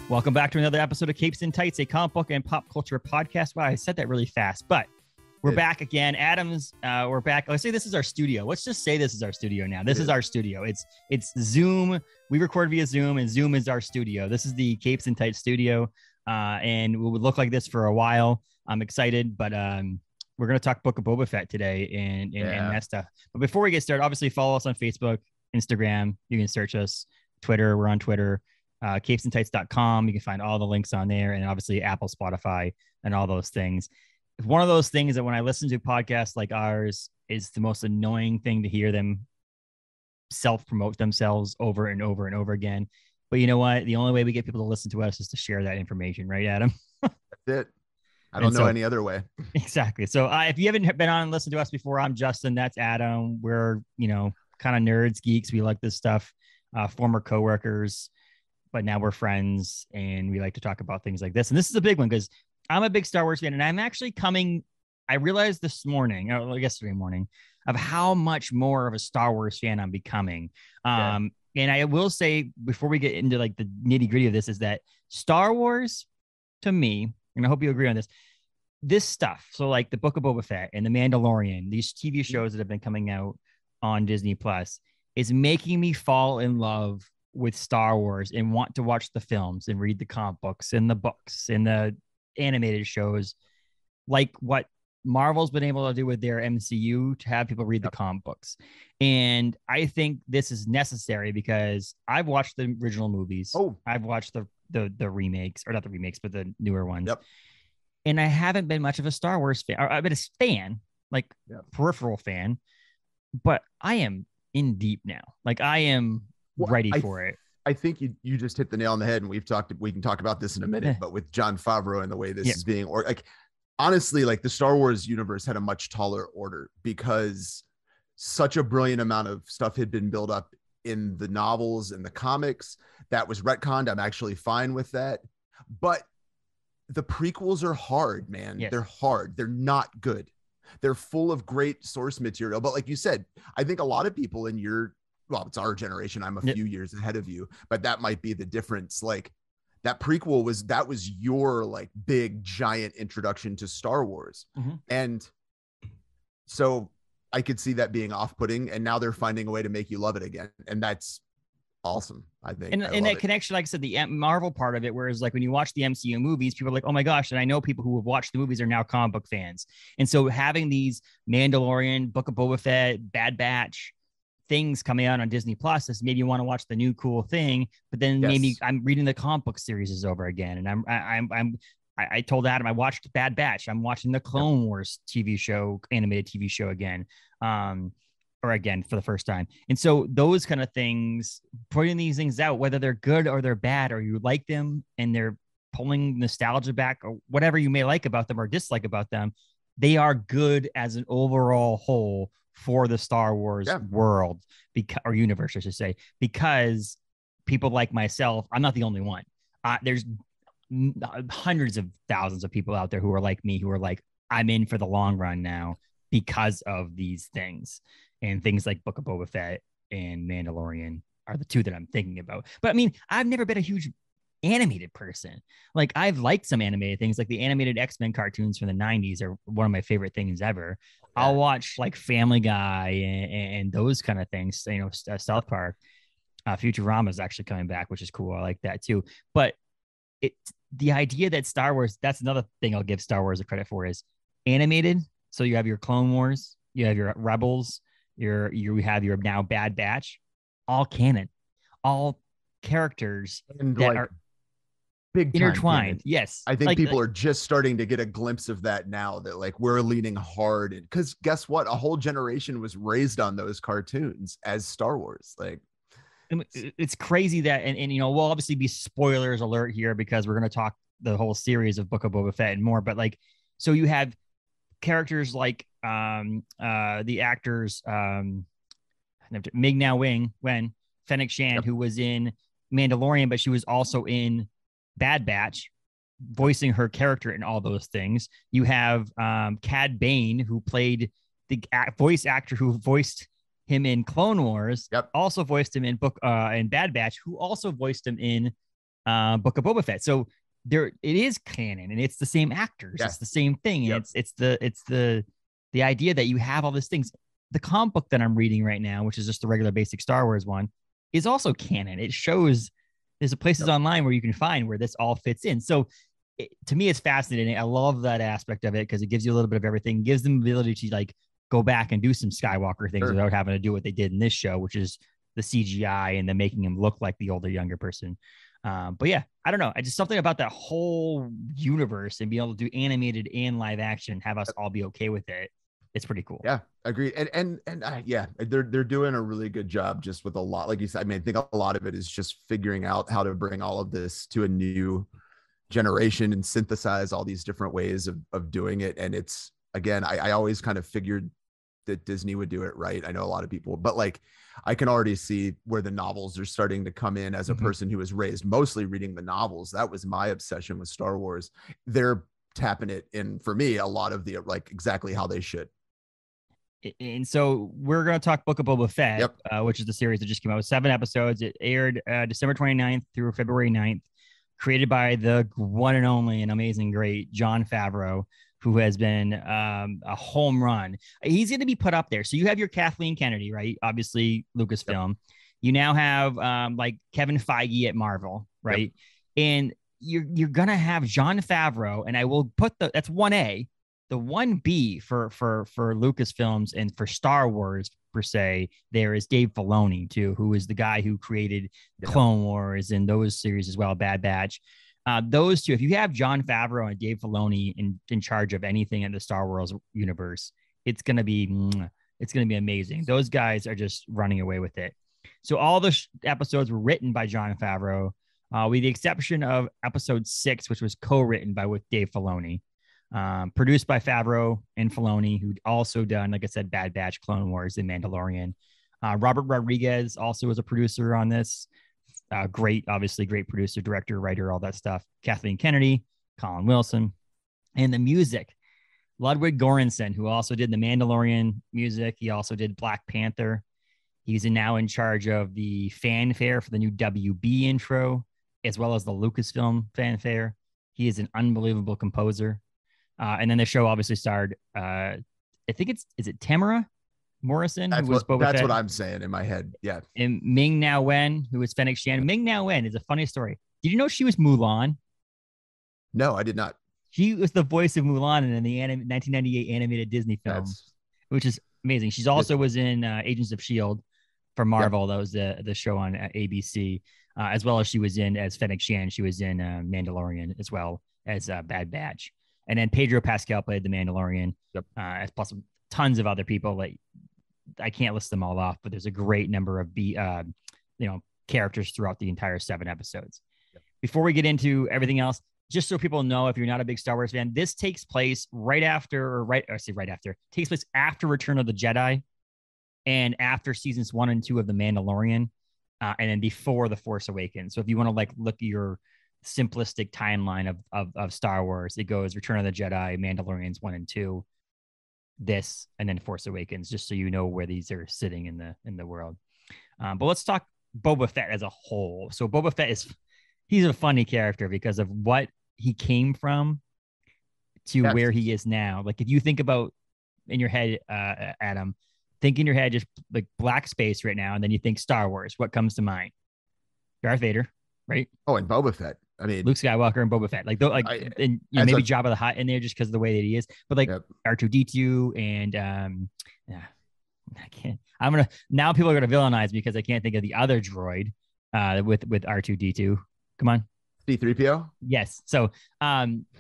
Welcome back to another episode of Capes and Tights, a comic book and pop culture podcast. Wow, I said that really fast, but we're back again. Adams, we're back. Let's say this is our studio. Let's just say this is our studio now. This is our studio. It's Zoom. We record via Zoom, and Zoom is our studio. This is the Capes and Tights studio, and it would look like this for a while. I'm excited, but we're going to talk Book of Boba Fett today and that stuff. But before we get started, obviously follow us on Facebook, Instagram. You can search us. Twitter. We're on Twitter. Capesandtights.com. You can find all the links on there, and obviously Apple, Spotify, and all those things. It's one of those things that when I listen to podcasts like ours, is the most annoying thing to hear them self-promote themselves over and over and over again. But you know what? The only way we get people to listen to us is to share that information, right, Adam? That's it. I don't know any other way. Exactly. So if you haven't been on and listened to us before, I'm Justin. That's Adam. We're, kind of nerds, geeks. We like this stuff. Former coworkers. But now we're friends and we like to talk about things like this. And this is a big one because I'm a big Star Wars fan, and I'm actually I realized this morning, or yesterday morning, of how much more of a Star Wars fan I'm becoming. And I will say, before we get into like the nitty gritty of this, is that Star Wars, to me, and I hope you agree on this stuff. So like the Book of Boba Fett and the Mandalorian, these TV shows that have been coming out on Disney Plus, is making me fall in love with Star Wars and want to watch the films and read the comic books and the books and the animated shows, like what Marvel's been able to do with their MCU, to have people read the comic books. And I think this is necessary because I've watched the original movies. I've watched the remakes, or not the remakes, but the newer ones. And I haven't been much of a Star Wars fan. I've been a fan, like peripheral fan, but I am in deep now. Like I am ready for it. I think you just hit the nail on the head, and we can talk about this in a minute, but with Jon Favreau and the way this is being, or like, honestly, like the Star Wars universe had a much taller order because such a brilliant amount of stuff had been built up in the novels and the comics that was retconned. I'm actually fine with that. But the prequels are hard, man. They're hard. They're not good. They're full of great source material. But like you said, I think a lot of people in it's our generation. I'm a few years ahead of you, but that might be the difference. Like that prequel was your like big giant introduction to Star Wars. And so I could see that being off-putting, and now they're finding a way to make you love it again. And that's awesome, I think. And that connection, like I said, the Marvel part of it, whereas like when you watch the MCU movies, people are like, oh my gosh. And I know people who have watched the movies are now comic book fans. And so having these Mandalorian, Book of Boba Fett, Bad Batch things coming out on Disney Plus is maybe you want to watch the new cool thing, but then maybe I'm reading the comic book series over again. And I told Adam I watched Bad Batch. I'm watching the Clone Wars TV show, animated TV show again, or again for the first time. And so those kind of things, putting these things out, whether they're good or they're bad, or you like them and they're pulling nostalgia back, or whatever you may like about them or dislike about them, they are good as an overall whole for the Star Wars world, or universe, I should say, because people like myself, I'm not the only one. There's hundreds of thousands of people out there who are like me, who are like, I'm in for the long run now because of these things. And things like Book of Boba Fett and Mandalorian are the two that I'm thinking about. But I mean, I've never been a huge animated person. Like I've liked some animated things, like the animated X-Men cartoons from the 90s are one of my favorite things ever. I'll watch like Family Guy and those kind of things, South Park. Futurama is actually coming back, which is cool. I like that too. But the idea that Star Wars, that's another thing I'll give Star Wars the credit for, is animated. So you have your Clone Wars, you have your Rebels, you have your now Bad Batch, all canon, all characters and that like are big intertwined. Yes. I think people are just starting to get a glimpse of that now, that like we're leaning hard, because guess what? A whole generation was raised on those cartoons as Star Wars. Like it's crazy that, and we'll obviously be spoilers alert here because we're going to talk the whole series of Book of Boba Fett and more, but like, so you have characters like the actors Ming-Na Wen, Fennec Shand, who was in Mandalorian, but she was also in Bad Batch, voicing her character in all those things. You have Cad Bane, who played the voice actor who voiced him in Clone Wars, also voiced him in Bad Batch, who also voiced him in Book of Boba Fett. So there it is canon, and it's the same actors. It's the same thing. And it's the idea that you have all these things. The comic book that I'm reading right now, which is just the regular basic Star Wars one, is also canon. It shows there's places online where you can find where this all fits in. So to me, it's fascinating. I love that aspect of it because it gives you a little bit of everything, gives them the ability to like go back and do some Skywalker things without having to do what they did in this show, which is the CGI and then making him look like the older, younger person. But yeah, I don't know. I just something about that whole universe and being able to do animated and live action, have us all be okay with it. It's pretty cool. Yeah, agreed. And yeah, they're doing a really good job just with a lot, like you said. I mean, I think a lot of it is just figuring out how to bring all of this to a new generation and synthesize all these different ways of doing it. And it's, again, I always kind of figured that Disney would do it right. I know a lot of people, but like I can already see where the novels are starting to come in. As a person who was raised mostly reading the novels, that was my obsession with Star Wars. They're tapping it in for me, a lot of the like exactly how they should. And so we're going to talk Book of Boba Fett, which is the series that just came out with 7 episodes. It aired December 29th through February 9th, created by the one and only and amazing great Jon Favreau, who has been a home run. He's going to be put up there. So you have your Kathleen Kennedy, right? Obviously Lucasfilm. You now have like Kevin Feige at Marvel, right? And you're going to have Jon Favreau, and I will put that's 1A. The 1B for Lucasfilms and for Star Wars per se, there is Dave Filoni too, who is the guy who created Clone Wars and those series as well, Bad Batch. Those two, if you have Jon Favreau and Dave Filoni in charge of anything in the Star Wars universe, it's gonna be amazing. Those guys are just running away with it. So all the episodes were written by Jon Favreau, with the exception of episode 6, which was co-written with Dave Filoni. Produced by Favreau and Filoni, who'd also done, like I said, Bad Batch, Clone Wars, and Mandalorian. Robert Rodriguez also was a producer on this. Great producer, director, writer, all that stuff. Kathleen Kennedy, Colin Wilson, and the music. Ludwig Göransson, who also did the Mandalorian music. He also did Black Panther. He's now in charge of the fanfare for the new WB intro, as well as the Lucasfilm fanfare. He is an unbelievable composer. And then the show obviously starred, I think is it Temuera Morrison? That's what I'm saying in my head. Yeah. And Ming-Na Wen, who was Fennec Shand. Ming-Na Wen is a funny story. Did you know she was Mulan? No, I did not. She was the voice of Mulan in the 1998 animated Disney film, which is amazing. She's also was in Agents of S.H.I.E.L.D. for Marvel. That was the show on ABC, as well as she was as Fennec Shand. She was in Mandalorian as well as Bad Batch. And then Pedro Pascal played the Mandalorian, as plus tons of other people. Like I can't list them all off, but there's a great number of characters throughout the entire 7 episodes. Before we get into everything else, just so people know, if you're not a big Star Wars fan, this takes place takes place after Return of the Jedi and after seasons 1 and 2 of the Mandalorian, and then before the Force Awakens. So if you want to look at your simplistic timeline of Star Wars, it goes Return of the Jedi, Mandalorians 1 and 2, this, and then Force Awakens, just so you know where these are sitting in the world. But let's talk Boba Fett as a whole. So Boba Fett he's a funny character because of what he came from to where he is now. Like if you think about in your head, Adam, think in your head just like black space right now, and then you think Star Wars, what comes to mind? Darth Vader, right? Oh, and Boba Fett. I mean, Luke Skywalker and Boba Fett, and maybe Jabba the Hutt in there just because of the way that he is, but R2-D2 and I can't. Now people are gonna villainize me because I can't think of the other droid with R2-D2. Come on, C-3PO. Yes. So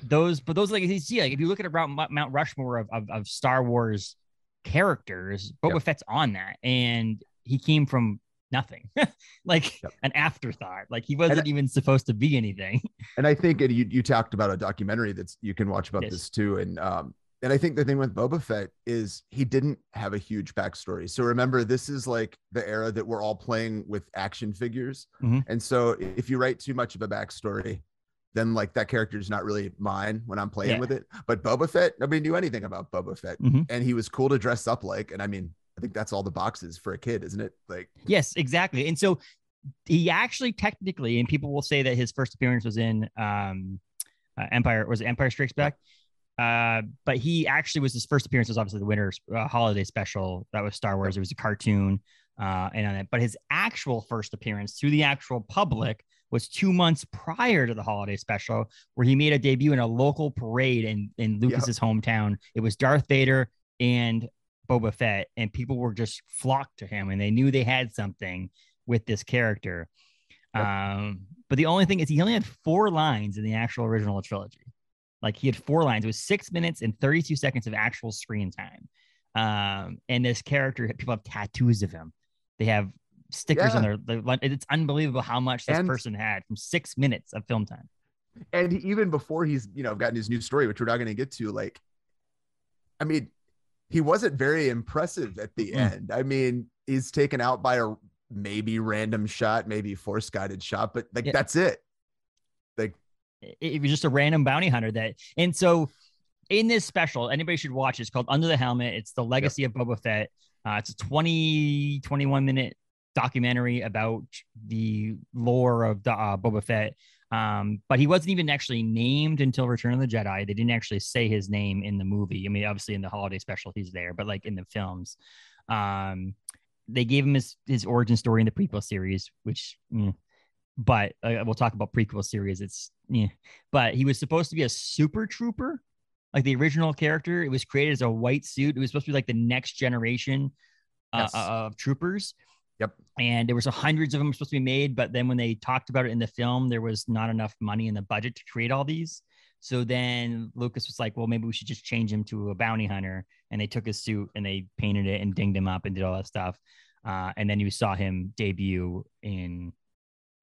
those like you see, like if you look at Mount Rushmore of Star Wars characters, Boba Fett's on that, and he came from nothing, an afterthought. Like he wasn't even supposed to be anything. And I think you talked about a documentary that's you can watch about this too. And I think the thing with Boba Fett is he didn't have a huge backstory. So remember, this is like the era that we're all playing with action figures. And so if you write too much of a backstory, then like that character is not really mine when I'm playing with it. But Boba Fett, nobody knew anything about Boba Fett, and he was cool to dress up like. And I mean, I think that's all the boxes for a kid, isn't it? Like, yes, exactly. And so he actually technically, and people will say that his first appearance was in Empire Strikes Back. But he actually was his first appearance was obviously the winter holiday special. That was Star Wars. It was a cartoon. And on it. But his actual first appearance to the actual public was 2 months prior to the holiday special, where he made a debut in a local parade in Lucas's hometown. It was Darth Vader and Boba Fett, and people were just flocked to him, and they knew they had something with this character. But the only thing is he only had 4 lines in the actual original trilogy. Like he had 4 lines. It was 6 minutes and 32 seconds of actual screen time. And this character, people have tattoos of him. They have stickers on their it's unbelievable how much this person had from 6 minutes of film time. And even before he's, gotten his new story, which we're not going to get to, like, I mean, he wasn't very impressive at the end. I mean, he's taken out by a maybe random shot, maybe force guided shot, but like, that's it. Like it was just a random bounty hunter and so in this special, anybody should watch it. It's called Under the Helmet. It's the legacy of Boba Fett. It's a 21 minute documentary about the lore of Boba Fett. But he wasn't even actually named until Return of the Jedi. They didn't actually say his name in the movie. I mean, obviously in the holiday special, he's there, but like in the films, they gave him his origin story in the prequel series, which, but we'll talk about prequel series. But he was supposed to be a super trooper. Like the original character, it was created as a white suit. It was supposed to be like the next generation of troopers. Yep. And there was hundreds of them supposed to be made, but then when they talked about it in the film, there was not enough money in the budget to create all these. So then Lucas was like, well, maybe we should just change him to a bounty hunter. And they took his suit and they painted it and dinged him up and did all that stuff. And then you saw him debut in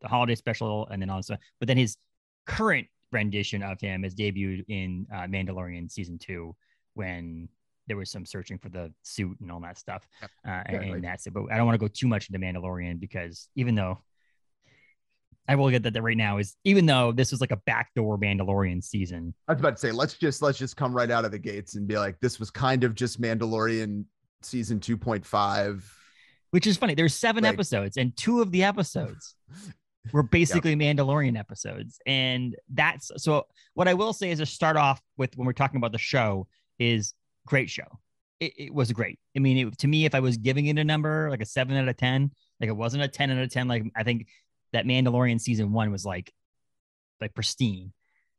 the holiday special and then also, but then his current rendition of him is debuted in Mandalorian season 2 when there was some searching for the suit and all that stuff. And that's it. But I don't want to go too much into Mandalorian because even though I will get that right now is even though this was like a backdoor Mandalorian season. I was about to say, let's just come right out of the gates and be like, this was kind of just Mandalorian season 2.5. Which is funny. There's 7 episodes and 2 of the episodes were basically Mandalorian episodes. And that's so what I will say is to start off with when we're talking about the show is great show. It was great. I mean, to me, if I was giving it a number, like a 7 out of 10, like it wasn't a 10 out of 10. Like I think that Mandalorian season 1 was like pristine.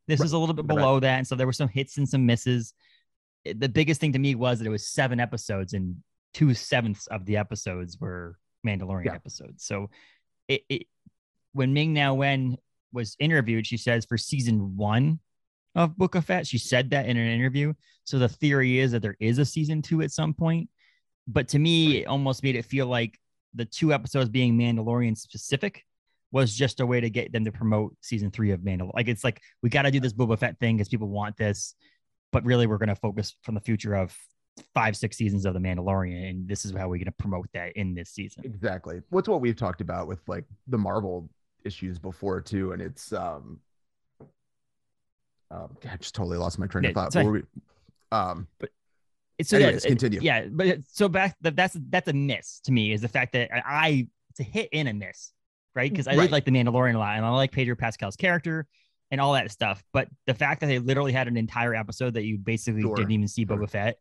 This was a little bit below that. And so there were some hits and some misses. The biggest thing to me was that it was 7 episodes and 2/7 of the episodes were Mandalorian episodes. So when Ming-Na Wen was interviewed, she says for season 1 of Book of Fett, she said that in an interview. So the theory is that there is a season 2 at some point. But to me, it almost made it feel like the 2 episodes being Mandalorian specific was just a way to get them to promote season 3 of Mandalorian. Like, it's like, we got to do this Boba Fett thing because people want this, but really we're going to focus from the future of 5-6 seasons of the Mandalorian. And this is how we're going to promote that in this season. Exactly. What's what we've talked about with like the Marvel issues before too. And it's, I just totally lost my train of thought. But it's so anyways, continue. Yeah. But so that's a miss to me is the fact that it's a hit and a miss, right? Because I did like the Mandalorian a lot and I like Pedro Pascal's character and all that stuff. But the fact that they literally had an entire episode that you basically didn't even see Boba Fett,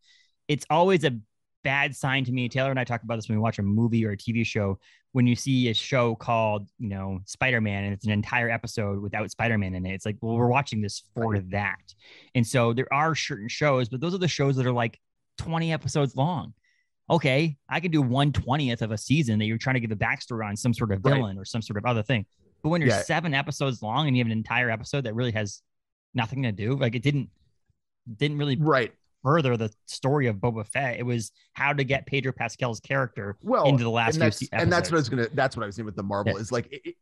it's always a bad sign to me. Taylor and I talk about this when we watch a movie or a TV show. When you see a show called, Spider-Man, and it's an entire episode without Spider-Man in it, it's like, well, we're watching this for that. And so there are certain shows, but those are the shows that are like 20 episodes long. Okay, I can do 1/20th of a season that you're trying to give a backstory on some sort of villain or some sort of other thing. But when you're 7 episodes long and you have an entire episode that really has nothing to do, like it didn't really further the story of Boba Fett. It was how to get Pedro Pascal's character into the last few episodes. And that's what I was saying with the Marvel is like,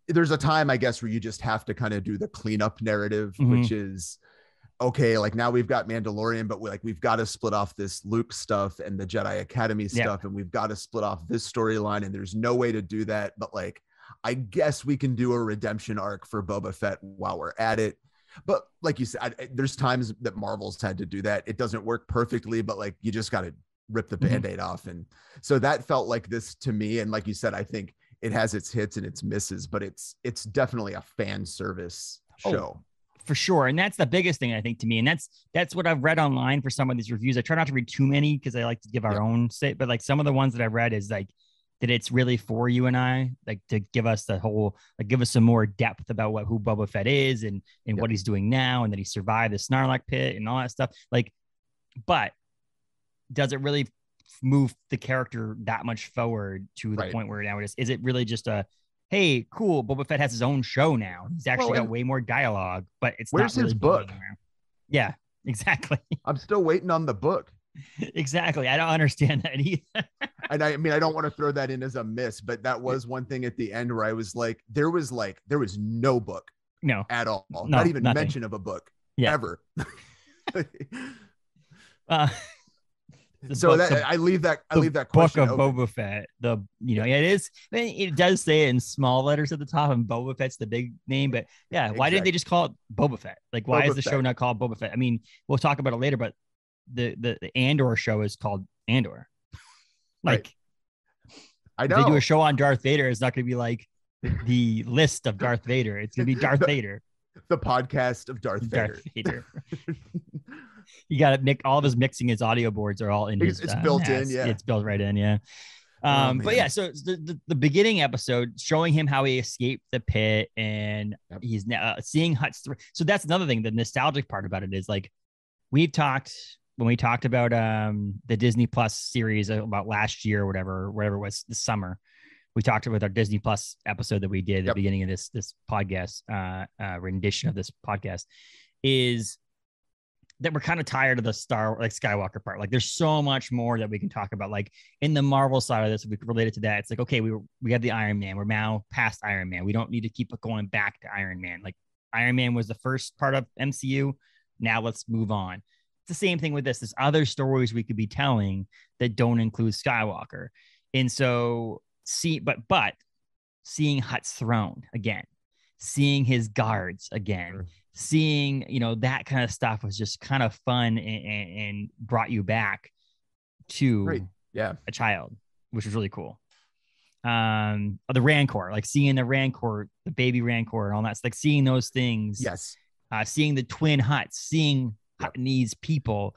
there's a time, I guess, where you just have to kind of do the cleanup narrative, which is, okay, like now we've got Mandalorian, but we've got to split off this Luke stuff and the Jedi Academy stuff. And we've got to split off this storyline. And there's no way to do that. But like, I guess we can do a redemption arc for Boba Fett while we're at it. But like you said, there's times that Marvel's had to do that. It doesn't work perfectly, but like, you just got to rip the Band-Aid off. And so that felt like this to me. And like you said, I think it has its hits and its misses, but it's definitely a fan service show. For sure. And that's the biggest thing, I think, to me. And that's what I've read online for some of these reviews. I try not to read too many because I like to give our own say, but like some of the ones that I've read is like that it's really for you and I, like to give us the whole, like give us some more depth about who Boba Fett is and what he's doing now, and that he survived the Snarlack pit and all that stuff. Like, but does it really move the character that much forward to the point where now is it really just a, hey, cool, Boba Fett has his own show now. He's actually got way more dialogue, but it's where's not really his book? Yeah, exactly. I'm still waiting on the book. Exactly. I don't understand that either. And I mean, I don't want to throw that in as a miss, but that was one thing at the end where I was like, there was no book. No. At all. No, not even nothing. mention of a book. Yeah. Ever. So I leave that Book question of open. Boba Fett. It does say it in small letters at the top, and Boba Fett's the big name. But yeah, why didn't they just call it Boba Fett? Like, why is the show not called Boba Fett? I mean, we'll talk about it later, but the Andor show is called Andor. Like, I know if they do a show on Darth Vader, it's not going to be like the list of Darth Vader. It's going to be Darth Vader. The podcast of Darth Vader. You got to all of his mixing, his audio boards are all in his. It's built in, yeah. It's built right in, yeah. But yeah, so the beginning episode showing him how he escaped the pit and he's now seeing Hutt's. So that's another thing. The nostalgic part about it is like when we talked about the Disney Plus series about last year or whatever it was this summer. We talked about our Disney Plus episode that we did at the beginning of this podcast rendition of this podcast is that we're kind of tired of the Skywalker part. Like there's so much more that we can talk about. Like in the Marvel side of this, we related to that. It's like, okay, we have the Iron Man. We're now past Iron Man. We don't need to keep going back to Iron Man. Like Iron Man was the first part of MCU. Now let's move on. It's the same thing with this. There's other stories we could be telling that don't include Skywalker. And so but seeing Hutt's throne again, seeing his guards again, seeing, that kind of stuff was just kind of fun and brought you back to a child, which was really cool. The Rancor, like seeing the Rancor, the baby Rancor and all that, like seeing those things. Yes. Seeing the twin Hutts, seeing Huttonese people,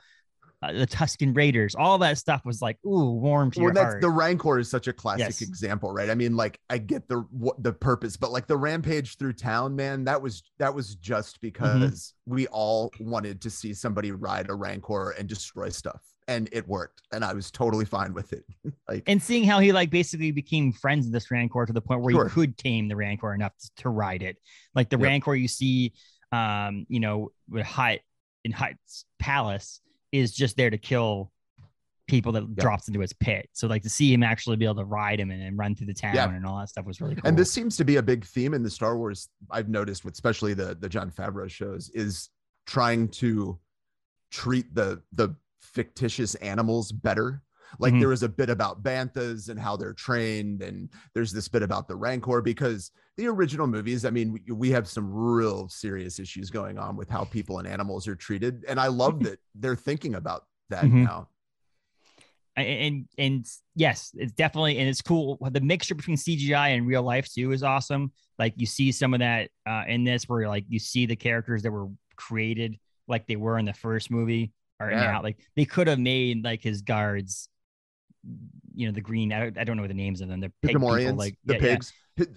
the Tusken Raiders, all that stuff was like, ooh, warm to your heart. The Rancor is such a classic example, right? I mean, like I get the purpose, but like the rampage through town, man, that was just because we all wanted to see somebody ride a Rancor and destroy stuff, and it worked, and I was totally fine with it. And seeing how he like basically became friends with this Rancor to the point where he could tame the Rancor enough to ride it. Like the Rancor you see, with Hutt in Hutt's palace is just there to kill people that drops into his pit. So like to see him actually be able to ride him and run through the town and all that stuff was really cool. And this seems to be a big theme in the Star Wars. I've noticed with especially the Jon Favreau shows is trying to treat the fictitious animals better. Like there was a bit about banthas and how they're trained, and there's this bit about the Rancor, because the original movies, I mean, we have some real serious issues going on with how people and animals are treated, and I love that they're thinking about that now. And yes, it's definitely, and it's cool. The mixture between CGI and real life too is awesome. Like you see some of that in this, where like you see the characters that were created like they were in the first movie are now. Like they could have made like his guards, the green, I don't know the names of them. They're pig people, like the pigs.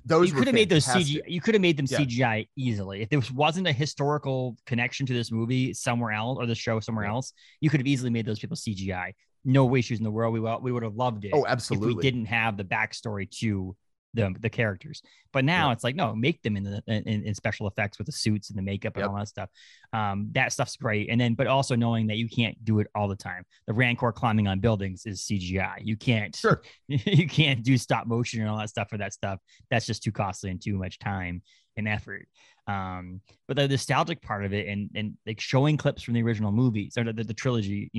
Those you could have made those CGI. You could have made them CGI easily. If there wasn't a historical connection to this movie somewhere else or the show somewhere else, you could have easily made those people CGI. No issues in the world. We would have loved it. Oh, absolutely. If we didn't have the backstory to the characters, but now it's like, no, make them in special effects with the suits and the makeup and all that stuff. That stuff's great. And then, but also knowing that you can't do it all the time. The Rancor climbing on buildings is CGI. You can't, you can't do stop motion and all that stuff for that stuff. That's just too costly and too much time and effort. But the nostalgic part of it and like showing clips from the original movies or the trilogy,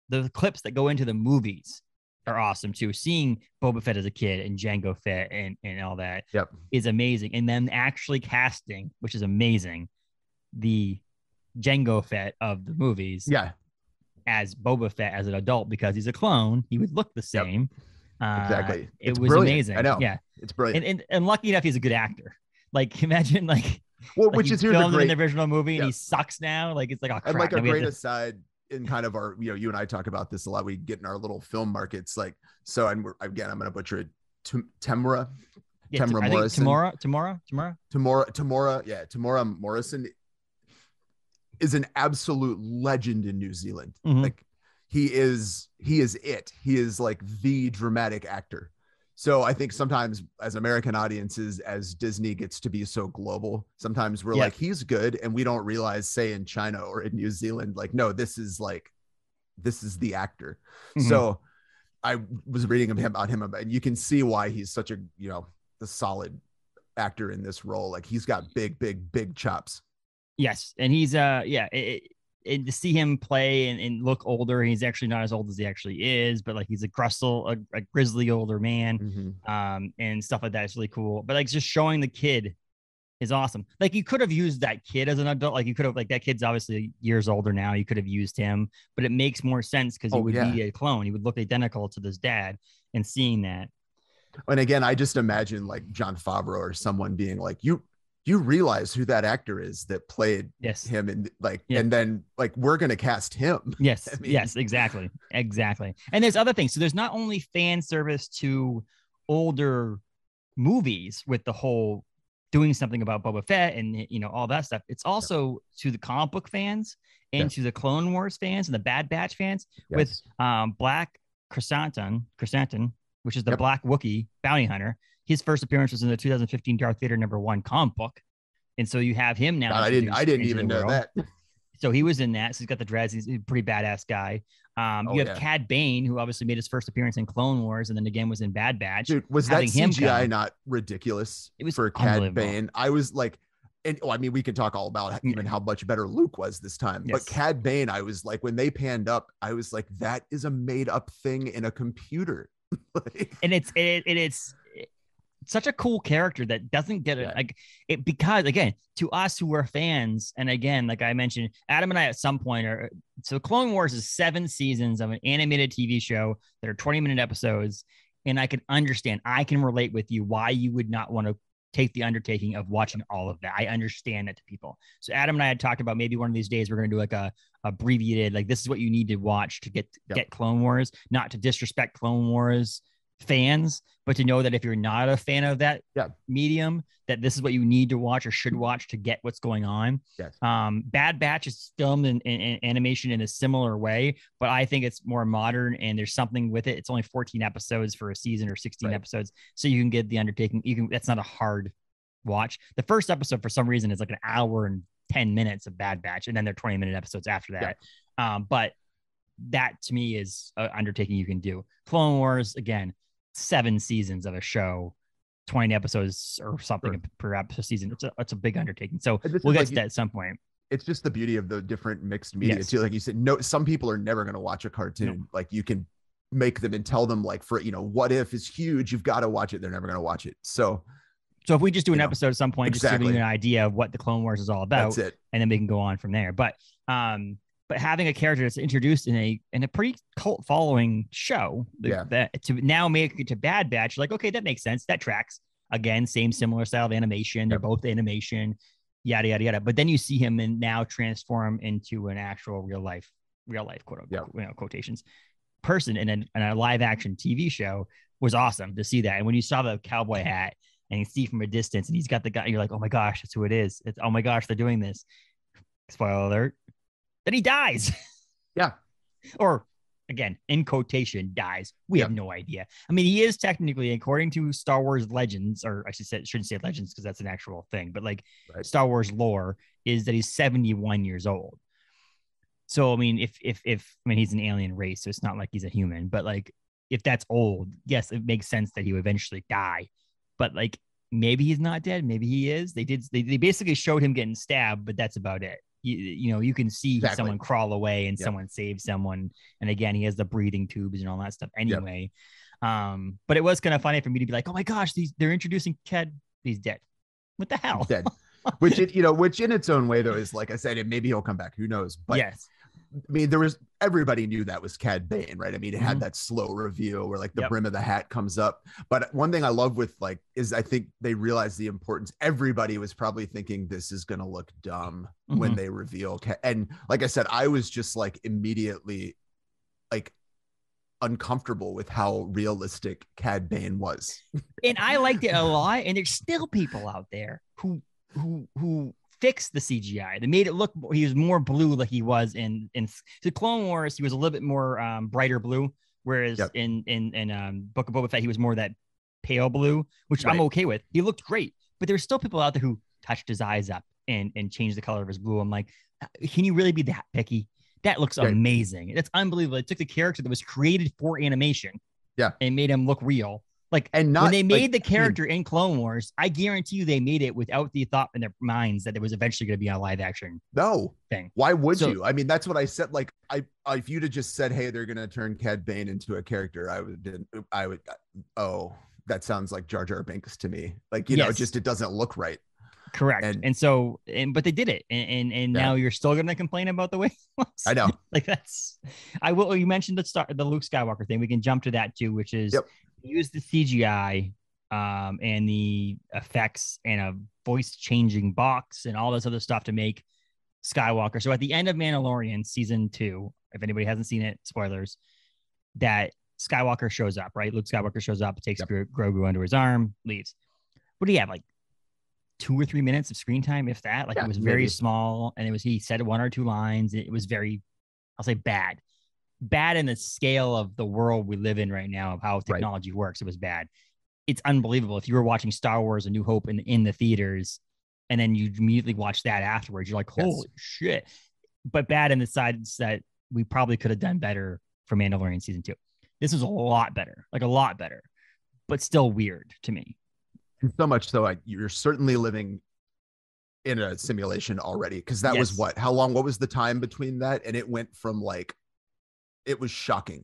the clips that go into the movies are awesome too. Seeing Boba Fett as a kid and Jango Fett and all that is amazing. And then actually casting, which is amazing, the Jango Fett of the movies as Boba Fett as an adult, because he's a clone. He would look the same. Exactly. It It's was brilliant. amazing. I know. Yeah. It's brilliant. And lucky enough, he's a good actor. Like, imagine Which he is here filmed it in the original movie and he sucks now. Like, it's like, oh crap. And like a great to... aside in kind of our, you and I talk about this a lot. We get in our little film markets. Like, so, and I'm going to butcher it. Temuera Morrison. Temuera Morrison is an absolute legend in New Zealand. Mm-hmm. Like he is it. He is like the dramatic actor. So I think sometimes as American audiences, as Disney gets to be so global, sometimes we're like, he's good. And we don't realize, say in China or in New Zealand, like, no, this is the actor. Mm-hmm. So I was reading about him, and you can see why he's such a, the solid actor in this role. Like he's got big chops. Yes. And he's, and to see him play and look older, he's actually not as old as he actually is, but like he's a grizzly older man, mm-hmm. And stuff like that is really cool. But like just showing the kid is awesome. Like you could have used that kid as an adult. Like you could have, like that kid's obviously years older now. You could have used him, but it makes more sense because he would be a clone. He would look identical to this dad, and seeing that. And again, I just imagine like Jon Favreau or someone being like, you realize who that actor is that played him, and like, and then like, we're going to cast him. Yes. I mean, yes, exactly. And there's other things. So there's not only fan service to older movies with the whole doing something about Boba Fett and, all that stuff. It's also to the comic book fans and to the Clone Wars fans and the Bad Batch fans with Black Chrysanthemum, which is the Black Wookiee bounty hunter. His first appearance was in the 2015 Darth Vader #1 comic book. And so you have him now. God, I didn't even know that. So he was in that. So he's got the dreads. He's a pretty badass guy. You have Cad Bane, who obviously made his first appearance in Clone Wars and then again was in Bad Batch. Dude, was that CGI not ridiculous? It was for Cad Bane. I was like, and I mean, we can talk all about even how much better Luke was this time. Yes. But Cad Bane, I was like, when they panned up, I was like, that is a made up thing in a computer. And it's such a cool character that doesn't get it because again, to us who are fans, and again, like I mentioned, Adam and I at some point so Clone Wars is 7 seasons of an animated TV show that are 20-minute episodes, and I can relate with you why you would not want to take the undertaking of watching all of that. I understand that to people. So Adam and I had talked about maybe one of these days we're going to do like a abbreviated, like this is what you need to watch to get Clone Wars, not to disrespect Clone Wars fans, but to know that if you're not a fan of that medium, that this is what you need to watch or should watch to get what's going on. Yes. Bad Batch is filmed in animation in a similar way, but I think it's more modern and there's something with it. It's only 14 episodes for a season or 16 episodes. So you can get the undertaking. That's not a hard watch. The first episode for some reason is like an hour and 10 minutes of Bad Batch, and then they're 20-minute episodes after that. But that to me is an undertaking you can do. Clone Wars, again, 7 seasons of a show, 20 episodes or something per episode season. It's a big undertaking. So we'll get to that at some point. It's just the beauty of the different mixed media too. Like you said, no, some people are never going to watch a cartoon. No. Like you can make them and tell them like, for, What If is huge. You've got to watch it. They're never going to watch it. So if we just do an episode at some point, just giving you an idea of what the Clone Wars is all about, that's it. And then we can go on from there. But having a character that's introduced in a pretty cult following show, that to now make it to Bad Batch, like, okay, that makes sense. That tracks. Again, similar style of animation. They're both animation, yada, yada, yada. But then you see him and now transform into an actual real life quote unquote, quotations person in a live action TV show was awesome to see that. And when you saw the cowboy hat and you see from a distance and he's got the guy, you're like, oh my gosh, that's who it is. Oh my gosh, they're doing this. Spoiler alert. Then he dies. Yeah. Or again, in quotation, dies. We have no idea. I mean, he is technically, according to Star Wars legends, or I shouldn't say legends because that's an actual thing, but like Star Wars lore is that he's 71 years old. So, I mean, if he's an alien race, so it's not like he's a human, but like, if that's old, yes, it makes sense that he would eventually die. But like, maybe he's not dead. Maybe he is. They basically showed him getting stabbed, but that's about it. You can see someone crawl away and someone save someone. And again, he has the breathing tubes and all that stuff anyway. But it was kind of funny for me to be like, oh my gosh, they're introducing Cad. He's dead. What the hell? He's dead. Which in its own way though is, like I said, maybe he'll come back. Who knows? But yes. I mean, everybody knew that was Cad Bane, right? I mean, it had that slow reveal where like the brim of the hat comes up. But one thing I love with like is I think they realized the importance. Everybody was probably thinking this is going to look dumb when they reveal. And like I said, I was just like immediately like uncomfortable with how realistic Cad Bane was. And I liked it a lot. And there's still people out there who fixed the CGI. They made it look, he was more blue like he was in the Clone Wars. He was a little bit more brighter blue, whereas in Book of Boba Fett he was more that pale blue, which I'm okay with. He looked great, but there's still people out there who touched his eyes up and changed the color of his blue. I'm like, can you really be that picky? That looks amazing. That's unbelievable. It took the character that was created for animation and made him look real. Like, and when they made the character in Clone Wars, I guarantee you they made it without the thought in their minds that it was eventually going to be a live action thing. Why would you? I mean, that's what I said. Like, if you'd have just said, hey, they're going to turn Cad Bane into a character, I would, oh, that sounds like Jar Jar Binks to me. Like, you know, it doesn't look right. Correct. But they did it. And now you're still going to complain about the way it looks. I know. Like you mentioned the Luke Skywalker thing. We can jump to that too, which is use the CGI and the effects and a voice changing box and all this other stuff to make Skywalker. So at the end of Mandalorian season 2, if anybody hasn't seen it, spoilers, that Skywalker shows up, right? Luke Skywalker shows up, takes Grogu under his arm, leaves. What do you have? Like 2 or 3 minutes of screen time, if that. Like it was very small, and he said 1 or 2 lines. It was very, I'll say bad in the scale of the world we live in right now of how technology works. It was bad. It's unbelievable. If you were watching Star Wars: A New Hope in the theaters, and then you immediately watch that afterwards, you're like, holy shit. But bad in the sides that we probably could have done better for Mandalorian season 2. This was a lot better, but still weird to me. And so much so, you're certainly living in a simulation already, because that was how long? What was the time between that? And it went from like, it was shocking.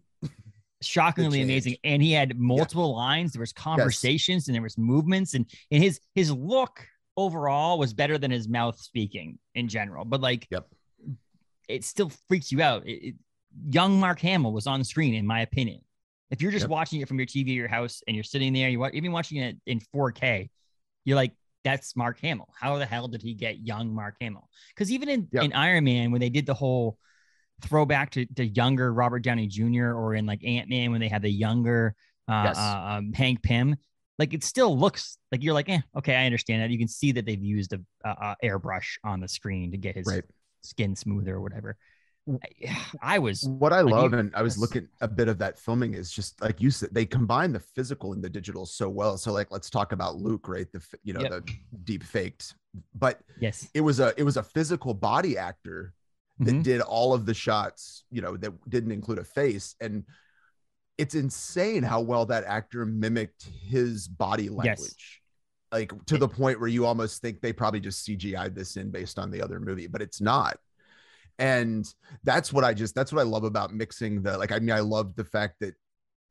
Shockingly amazing. And he had multiple lines. There was conversations and there was movements, and his look overall was better than his mouth speaking in general. But like, it still freaks you out. Young Mark Hamill was on screen, in my opinion. If you're just watching it from your TV at your house and you're sitting there, even watching it in 4K, you're like, that's Mark Hamill. How the hell did he get young Mark Hamill? Because even in Iron Man, when they did the whole throwback to younger Robert Downey Jr., or in like Ant-Man when they had the younger Hank Pym, like it still looks like you're like, okay, I understand that. You can see that they've used a airbrush on the screen to get his skin smoother or whatever. I was what I love, and I was looking a bit of that filming is just like you said, they combine the physical and the digital so well. So like, let's talk about Luke, right? The deep faked, but it was a physical body actor that did all of the shots, that didn't include a face. And it's insane how well that actor mimicked his body language. Like to the point where you almost think they probably just CGI'd this in based on the other movie, but it's not. And that's what I love about mixing I love the fact that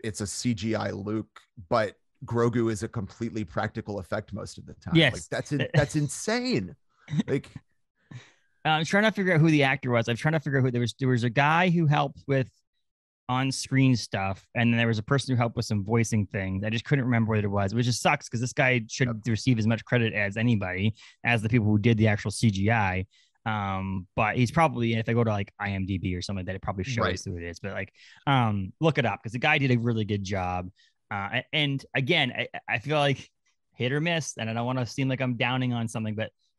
it's a CGI Luke, but Grogu is a completely practical effect most of the time. Like that's insane. Like, I'm trying to figure out who the actor was. I'm trying to figure out who there was a guy who helped with on-screen stuff, and then there was a person who helped with some voicing things. I just couldn't remember what it was, which just sucks because this guy should receive as much credit as anybody, as the people who did the actual CGI. But he's probably, if I go to like IMDb or something like that, it probably shows who it is. But like, look it up, because the guy did a really good job. And again, I feel like hit or miss, and I don't want to seem like I'm downing on something,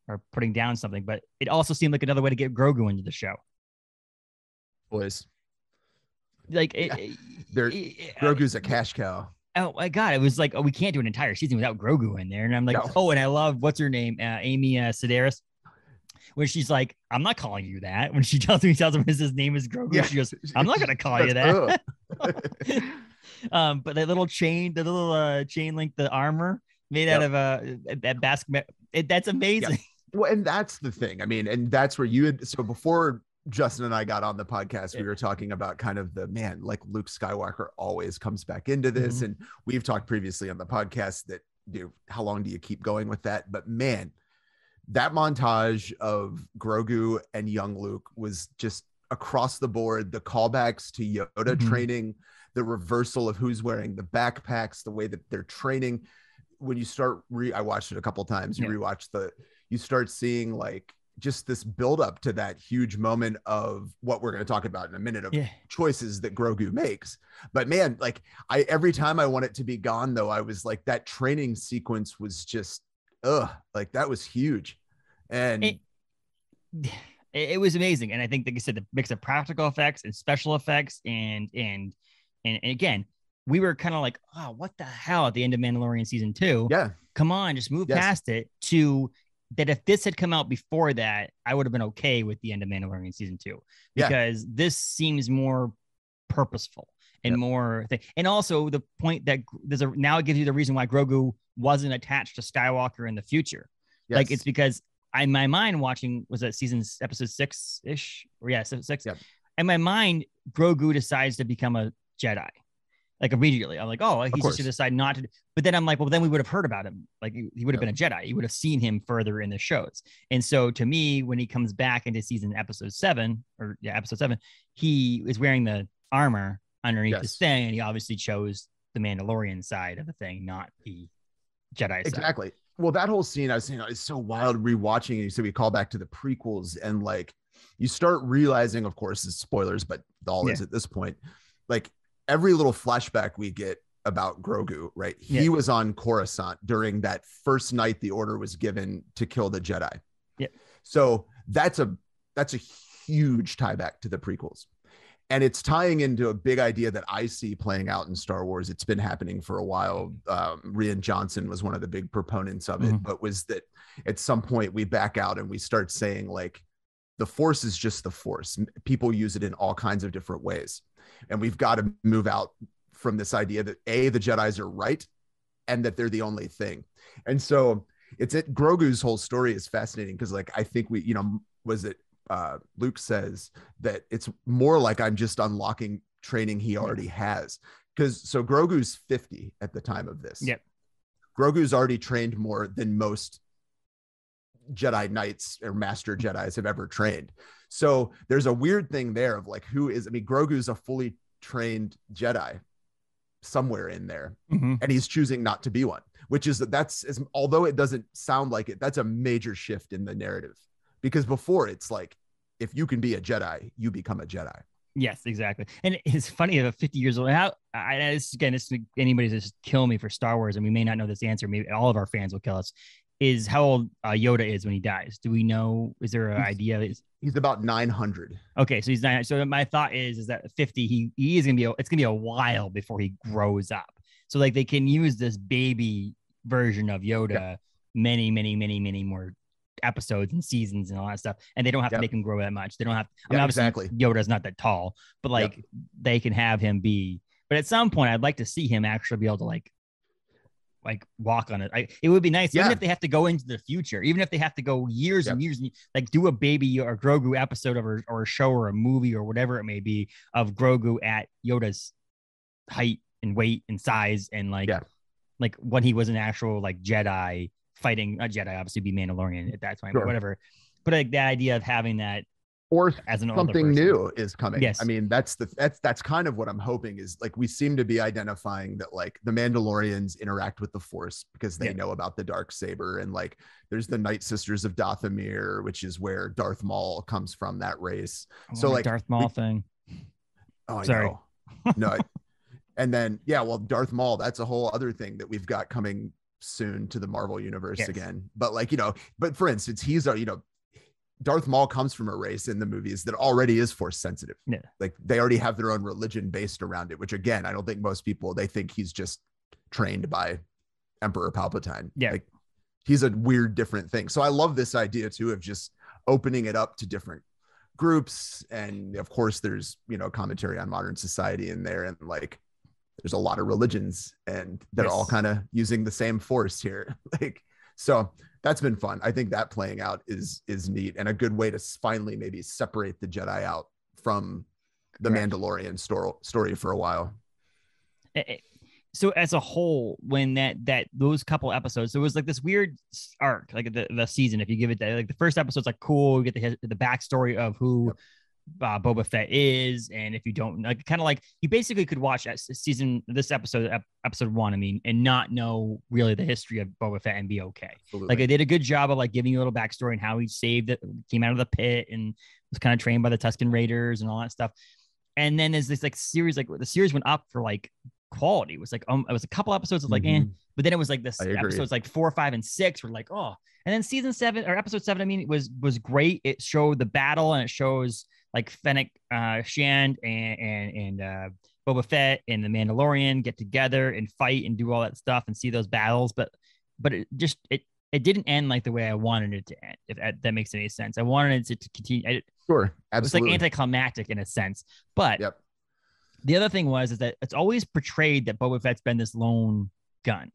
or putting down something, but it also seemed like another way to get Grogu into the show. Boys, like Grogu's a cash cow. Oh my God. It was like, we can't do an entire season without Grogu in there. And I'm like, and I love, what's her name? Amy Sedaris, where she's like, I'm not calling you that. When she tells him his name is Grogu, she goes, I'm not going to call you that. But that little chain link, the armor made out of that basket. That's amazing. Well, and that's the thing. I mean, and that's where so before Justin and I got on the podcast, we were talking about kind of like Luke Skywalker always comes back into this. And we've talked previously on the podcast that, how long do you keep going with that? But man, that montage of Grogu and young Luke was just across the board, the callbacks to Yoda training, the reversal of who's wearing the backpacks, the way that they're training. When you start I watched it a couple times, you start seeing like just this build up to that huge moment of what we're going to talk about in a minute of choices that Grogu makes. But man, like every time I want it to be gone though, I was like, that training sequence was just, like that was huge. And it was amazing. And I think, like you said, the mix of practical effects and special effects and again, we were kind of like, oh, what the hell at the end of Mandalorian season 2? Yeah. Come on, just move past it to that. If this had come out before that, I would have been okay with the end of Mandalorian season 2 because this seems more purposeful and more thing. And also the point that now it gives you the reason why Grogu wasn't attached to Skywalker in the future. Yes. Like it's because in my mind watching, was that episode 6-ish? Or 6. Yep. In my mind, Grogu decides to become a Jedi. Like immediately, I'm like, oh, he's just gonna decide not to. But then I'm like, well, then we would have heard about him. Like he would have been a Jedi. You would have seen him further in the shows. And so to me, when he comes back into episode 7, he is wearing the armor underneath his thing, and he obviously chose the Mandalorian side of the thing, not the Jedi side. Exactly. Well, that whole scene I was saying is so wild rewatching it. So we call back to the prequels, and like you start realizing, of course, it's spoilers, but all is at this point, like every little flashback we get about Grogu, right? He was on Coruscant during that first night the order was given to kill the Jedi. Yeah. So that's a huge tie back to the prequels. And it's tying into a big idea that I see playing out in Star Wars. It's been happening for a while. Rian Johnson was one of the big proponents of it, but was that at some point we back out and we start saying like, the Force is just the Force. People use it in all kinds of different ways. And we've got to move out from this idea that the Jedis are right and that they're the only thing. And so Grogu's whole story is fascinating because like, I think Luke says that it's more like I'm just unlocking training he already has. So Grogu's 50 at the time of this. Yep. Grogu's already trained more than most Jedi Knights or Master Jedis have ever trained. So there's a weird thing there of like, Grogu's a fully trained Jedi somewhere in there, and he's choosing not to be one, which is although it doesn't sound like it, that's a major shift in the narrative, because before it's like, if you can be a Jedi, you become a Jedi. Yes, exactly. And it's funny, 50 years old. Anybody's just kill me for Star Wars, and we may not know this answer. Maybe all of our fans will kill us. Is how old Yoda is when he dies. Do we know? Is there an idea? He's about 900. Okay, so he's 900. So my thought is that 50, he is it's gonna be a while before he grows up. So like they can use this baby version of Yoda many more episodes and seasons and all that stuff, and they don't have to make him grow that much. They don't have. Obviously Yoda's not that tall, but like they can have him be. But at some point, I'd like to see him actually be able to like walk on it. It would be nice, even if they have to go into the future, even if they have to go years and years, and like do a baby or Grogu episode or a show or a movie or whatever it may be of Grogu at Yoda's height and weight and size and like when he was an actual like Jedi fighting a Jedi, obviously be Mandalorian at that time, but whatever. But like the idea of having that, or as something new is coming. Yes. I mean, that's kind of what I'm hoping is like, we seem to be identifying that like the Mandalorians interact with the Force because they know about the dark saber. And like, there's the Night Sisters of Dathomir, which is where Darth Maul comes from, that race. So like Darth Maul thing. Oh, sorry. No. And then, Darth Maul, that's a whole other thing that we've got coming soon to the Marvel universe again. But like, but for instance, he's Darth Maul comes from a race in the movies that already is Force sensitive. Yeah. Like they already have their own religion based around it, which again, I don't think most people, they think he's just trained by Emperor Palpatine. Yeah. Like he's a weird, different thing. So I love this idea too, of just opening it up to different groups. And of course there's, commentary on modern society in there. And like, there's a lot of religions and they're all kind of using the same Force here. Like, so that's been fun. I think that playing out is neat and a good way to finally maybe separate the Jedi out from the Mandalorian story for a while. So as a whole, when those couple episodes, so it was like this weird arc, like the season, if you give it that, like the first episode's like cool, we get the backstory of who Boba Fett is, and if you don't, like, kind of like you basically could watch this episode 1, I mean, and not know really the history of Boba Fett and be okay. Absolutely. Like, they did a good job of like giving you a little backstory and how he saved it, came out of the pit, and was kind of trained by the Tusken Raiders and all that stuff. And then there's this like series, like the series went up for like quality. It was like it was a couple episodes of like but then it was like this episodes like 4, 5, and 6 were like, oh. And then season 7 or episode 7, I mean, was great. It showed the battle, and it shows like Fennec Shand and Boba Fett and the Mandalorian get together and fight and do all that stuff and see those battles. But it just it didn't end like the way I wanted it to end, if that makes any sense. I wanted it to continue. Sure, absolutely. It's like anticlimactic in a sense. But the other thing is that it's always portrayed that Boba Fett's been this lone gun.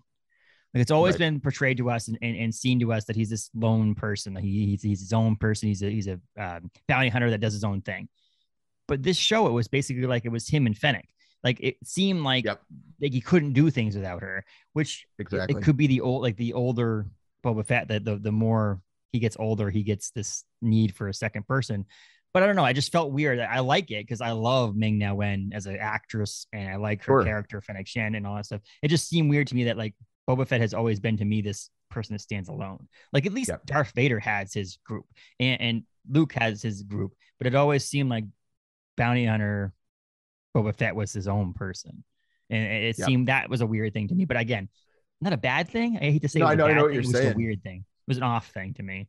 Like, it's always been portrayed to us and seen to us that he's this lone person. He's his own person. He's a bounty hunter that does his own thing. But this show, it was basically like it was him and Fennec. Like, it seemed like he couldn't do things without her, which it could be the older Boba Fett. That the more he gets older, he gets this need for a second person. But I don't know. I just felt weird. I like it because I love Ming-Na Wen as an actress, and I like her character, Fennec Shand, and all that stuff. It just seemed weird to me that like Boba Fett has always been to me this person that stands alone. Like, at least Darth Vader has his group, and Luke has his group, but it always seemed like bounty hunter Boba Fett was his own person, and it seemed that was a weird thing to me. But again, not a bad thing. I hate to say it was a bad thing. It was a weird thing. It was an off thing to me.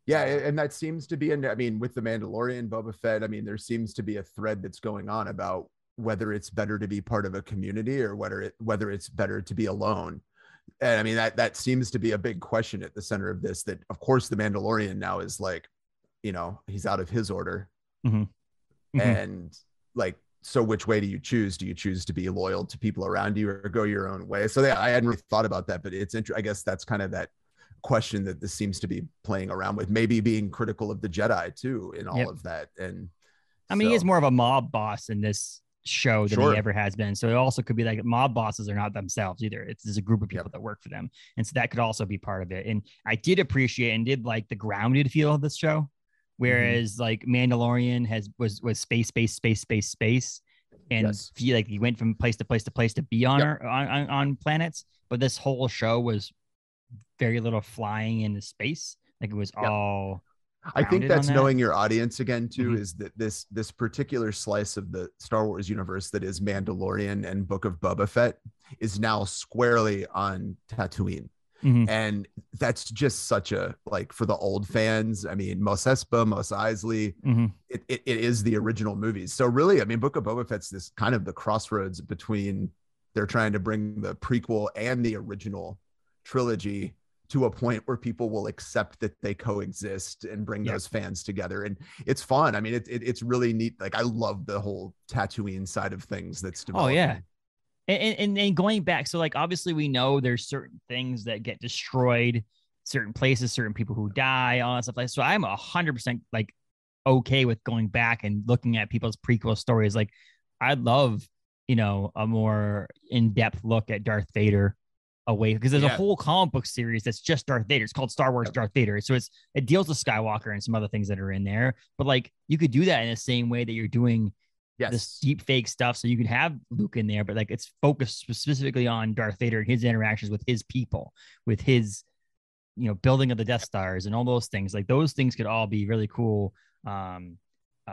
Yeah, and that seems to be, I mean, with the Mandalorian, Boba Fett, I mean, there seems to be a thread that's going on about whether it's better to be part of a community or whether it's better to be alone. And I mean, that seems to be a big question at the center of this, that of course the Mandalorian now is like, you know, he's out of his order. And like, so which way do you choose? Do you choose to be loyal to people around you or go your own way? So I hadn't really thought about that, but it's interesting. I guess that's kind of that question that this seems to be playing around with, maybe being critical of the Jedi too in all of that. And I mean, he is more of a mob boss in this show than he ever has been. So it also could be like mob bosses are not themselves either. It's a group of people that work for them. And so that could also be part of it. And I did appreciate and did like the grounded feel of this show. Whereas like Mandalorian was space. And feel like he went from place to place to place to be on planets. But this whole show was very little flying into space. Like, it was all I think that's knowing your audience again too, is that this particular slice of the Star Wars universe that is Mandalorian and Book of Boba Fett is now squarely on Tatooine. And that's just such a, like, for the old fans, I mean, Mos Espa, Mos Eisley, it is the original movies. So really, I mean, Book of Boba Fett's this kind of the crossroads between, they're trying to bring the prequel and the original trilogy to a point where people will accept that they coexist and bring those fans together. And it's fun. I mean, it's really neat. Like, I love the whole Tatooine side of things that's developing. Oh yeah. And going back, so like, obviously we know there's certain things that get destroyed, certain places, certain people who die, all that stuff. Like, so I'm 100% like okay with going back and looking at people's prequel stories. Like, I'd love, you know, a more in-depth look at Darth Vader away, because there's a whole comic book series that's just Darth Vader. It's called Star Wars Darth Vader. So it deals with Skywalker and some other things that are in there. But like, you could do that in the same way that you're doing this deep fake stuff. So you could have Luke in there, but like, it's focused specifically on Darth Vader and his interactions with his people, with his, you know, building of the Death Stars and all those things. Like, those things could all be really cool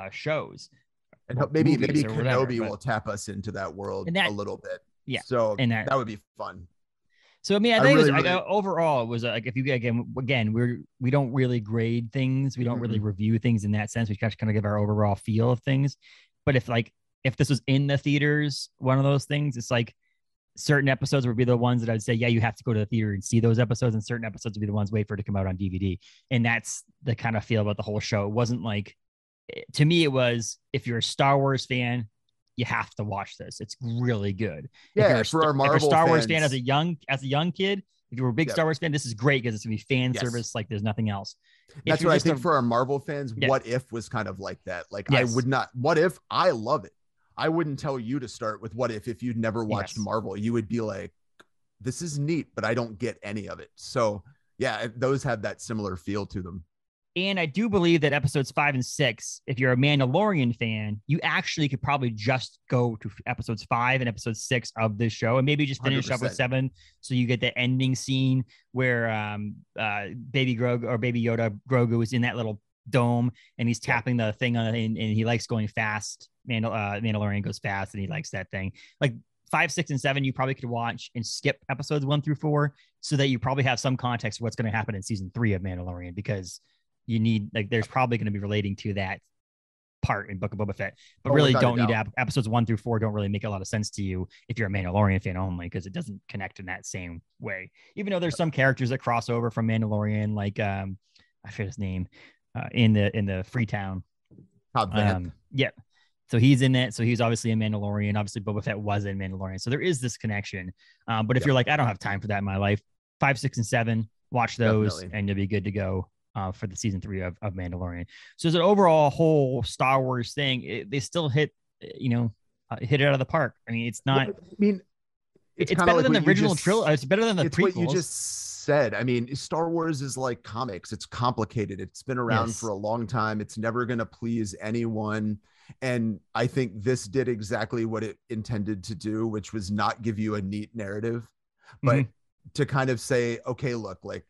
shows. And maybe Kenobi will tap us into that world a little bit. Yeah. So and that would be fun. So I mean, I think it was like, overall, it was like, if you again, we don't really grade things, we don't really review things in that sense. We kind of give our overall feel of things. But if this was in the theaters, one of those things, it's like certain episodes would be the ones that I'd say, yeah, you have to go to the theater and see those episodes, and certain episodes would be the ones wait for it to come out on DVD. And that's the kind of feel about the whole show. It wasn't like, to me, it was, if you're a Star Wars fan, you have to watch this. It's really good. Yeah, for our Marvel Star Wars fan as a young kid, if you were a big Star Wars fan, this is great because it's gonna be fan service like there's nothing else. That's what I think for our Marvel fans. What If was kind of like that. Like, I would not. What If, I love it. I wouldn't tell you to start with What If you'd never watched Marvel. You would be like, this is neat, but I don't get any of it. So yeah, those have that similar feel to them. And I do believe that episodes 5 and 6, if you're a Mandalorian fan, you actually could probably just go to episodes 5 and episode 6 of this show, and maybe just finish 100%. Up with 7, so you get the ending scene where Baby Grogu or Baby Yoda Grogu is in that little dome and he's tapping the thing on it, and he likes going fast. Mandalorian goes fast, and he likes that thing. Like 5, 6, and 7, you probably could watch and skip episodes 1 through 4, so that you probably have some context of what's going to happen in season 3 of Mandalorian, because you need, like, there's probably going to be relating to that part in Book of Boba Fett, but really don't need to episodes 1 through 4 don't really make a lot of sense to you if you're a Mandalorian fan only, because it doesn't connect in that same way. Even though there's some characters that cross over from Mandalorian, like I forget his name, in the Freetown. Yeah. So he's in it. So he's obviously a Mandalorian. Obviously Boba Fett was in Mandalorian. So there is this connection. But if you're like, I don't have time for that in my life, 5, 6, and 7, watch those. Definitely. And you'll be good to go for the season 3 of Mandalorian. So as an overall whole Star Wars thing, they still hit it out of the park. I mean, it's not, it's better like than the original trilogy. It's better than the prequels. What you just said. I mean, Star Wars is like comics. It's complicated. It's been around for a long time. It's never going to please anyone. And I think this did exactly what it intended to do, which was not give you a neat narrative, but to kind of say, okay, look, like,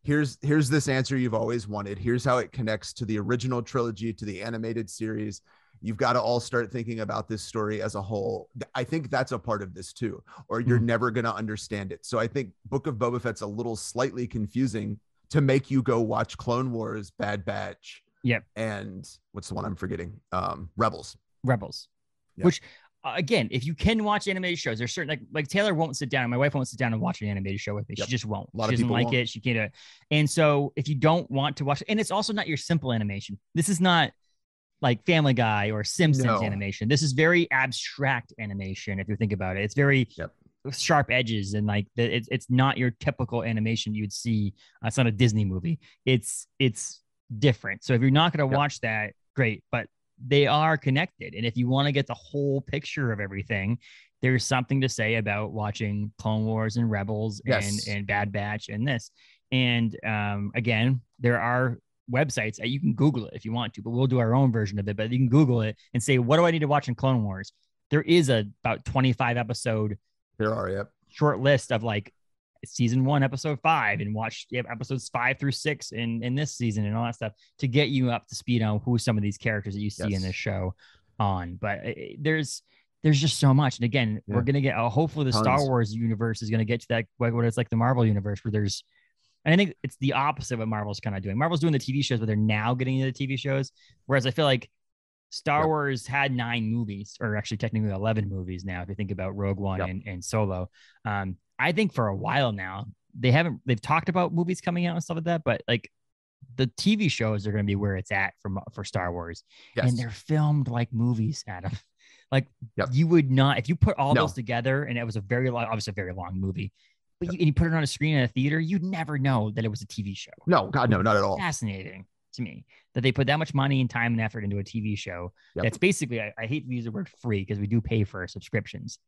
here's this answer you've always wanted. Here's how it connects to the original trilogy, to the animated series. You've got to all start thinking about this story as a whole. I think that's a part of this too, or you're never going to understand it. So I think Book of Boba Fett's a little slightly confusing to make you go watch Clone Wars, Bad Batch. Yep. And what's the one I'm forgetting? Rebels. Yep. Which, again, if you can watch animated shows, there's certain, like Taylor won't sit down. My wife won't sit down and watch an animated show with me. She just won't. She doesn't like it. She can't do it. And so if you don't want to watch, and it's also not your simple animation. This is not like Family Guy or Simpsons animation. This is very abstract animation. If you think about it, it's very sharp edges, and like it's not your typical animation you'd see. It's not a Disney movie. It's different. So if you're not going to watch that, great. But they are connected. And if you want to get the whole picture of everything, there's something to say about watching Clone Wars and Rebels and Bad Batch and this. And again, there are websites that you can Google it if you want to, but we'll do our own version of it. But you can Google it and say, what do I need to watch in Clone Wars? There is about 25 episode short list of like season 1, episode 5, and watch episodes 5 through 6 in this season and all that stuff to get you up to speed on who some of these characters that you see in this show on. But there's just so much. And again, we're going to get, hopefully the Star Wars universe is going to get to that, what it's like the Marvel universe, where there's, and I think it's the opposite of what Marvel's kind of doing. Marvel's doing the TV shows, but they're now getting into the TV shows. Whereas I feel like Star Wars had 9 movies, or actually technically 11 movies now, if you think about Rogue One and Solo. I think for a while now, they've talked about movies coming out and stuff like that, but like the TV shows are going to be where it's at for Star Wars. And they're filmed like movies, Adam. Like you would not, if you put all those together, and it was obviously a very long movie, but you put it on a screen in a theater, you'd never know that it was a TV show. No, God, no, not at all. Fascinating to me that they put that much money and time and effort into a TV show. That's basically, I hate to use the word free, because we do pay for our subscriptions,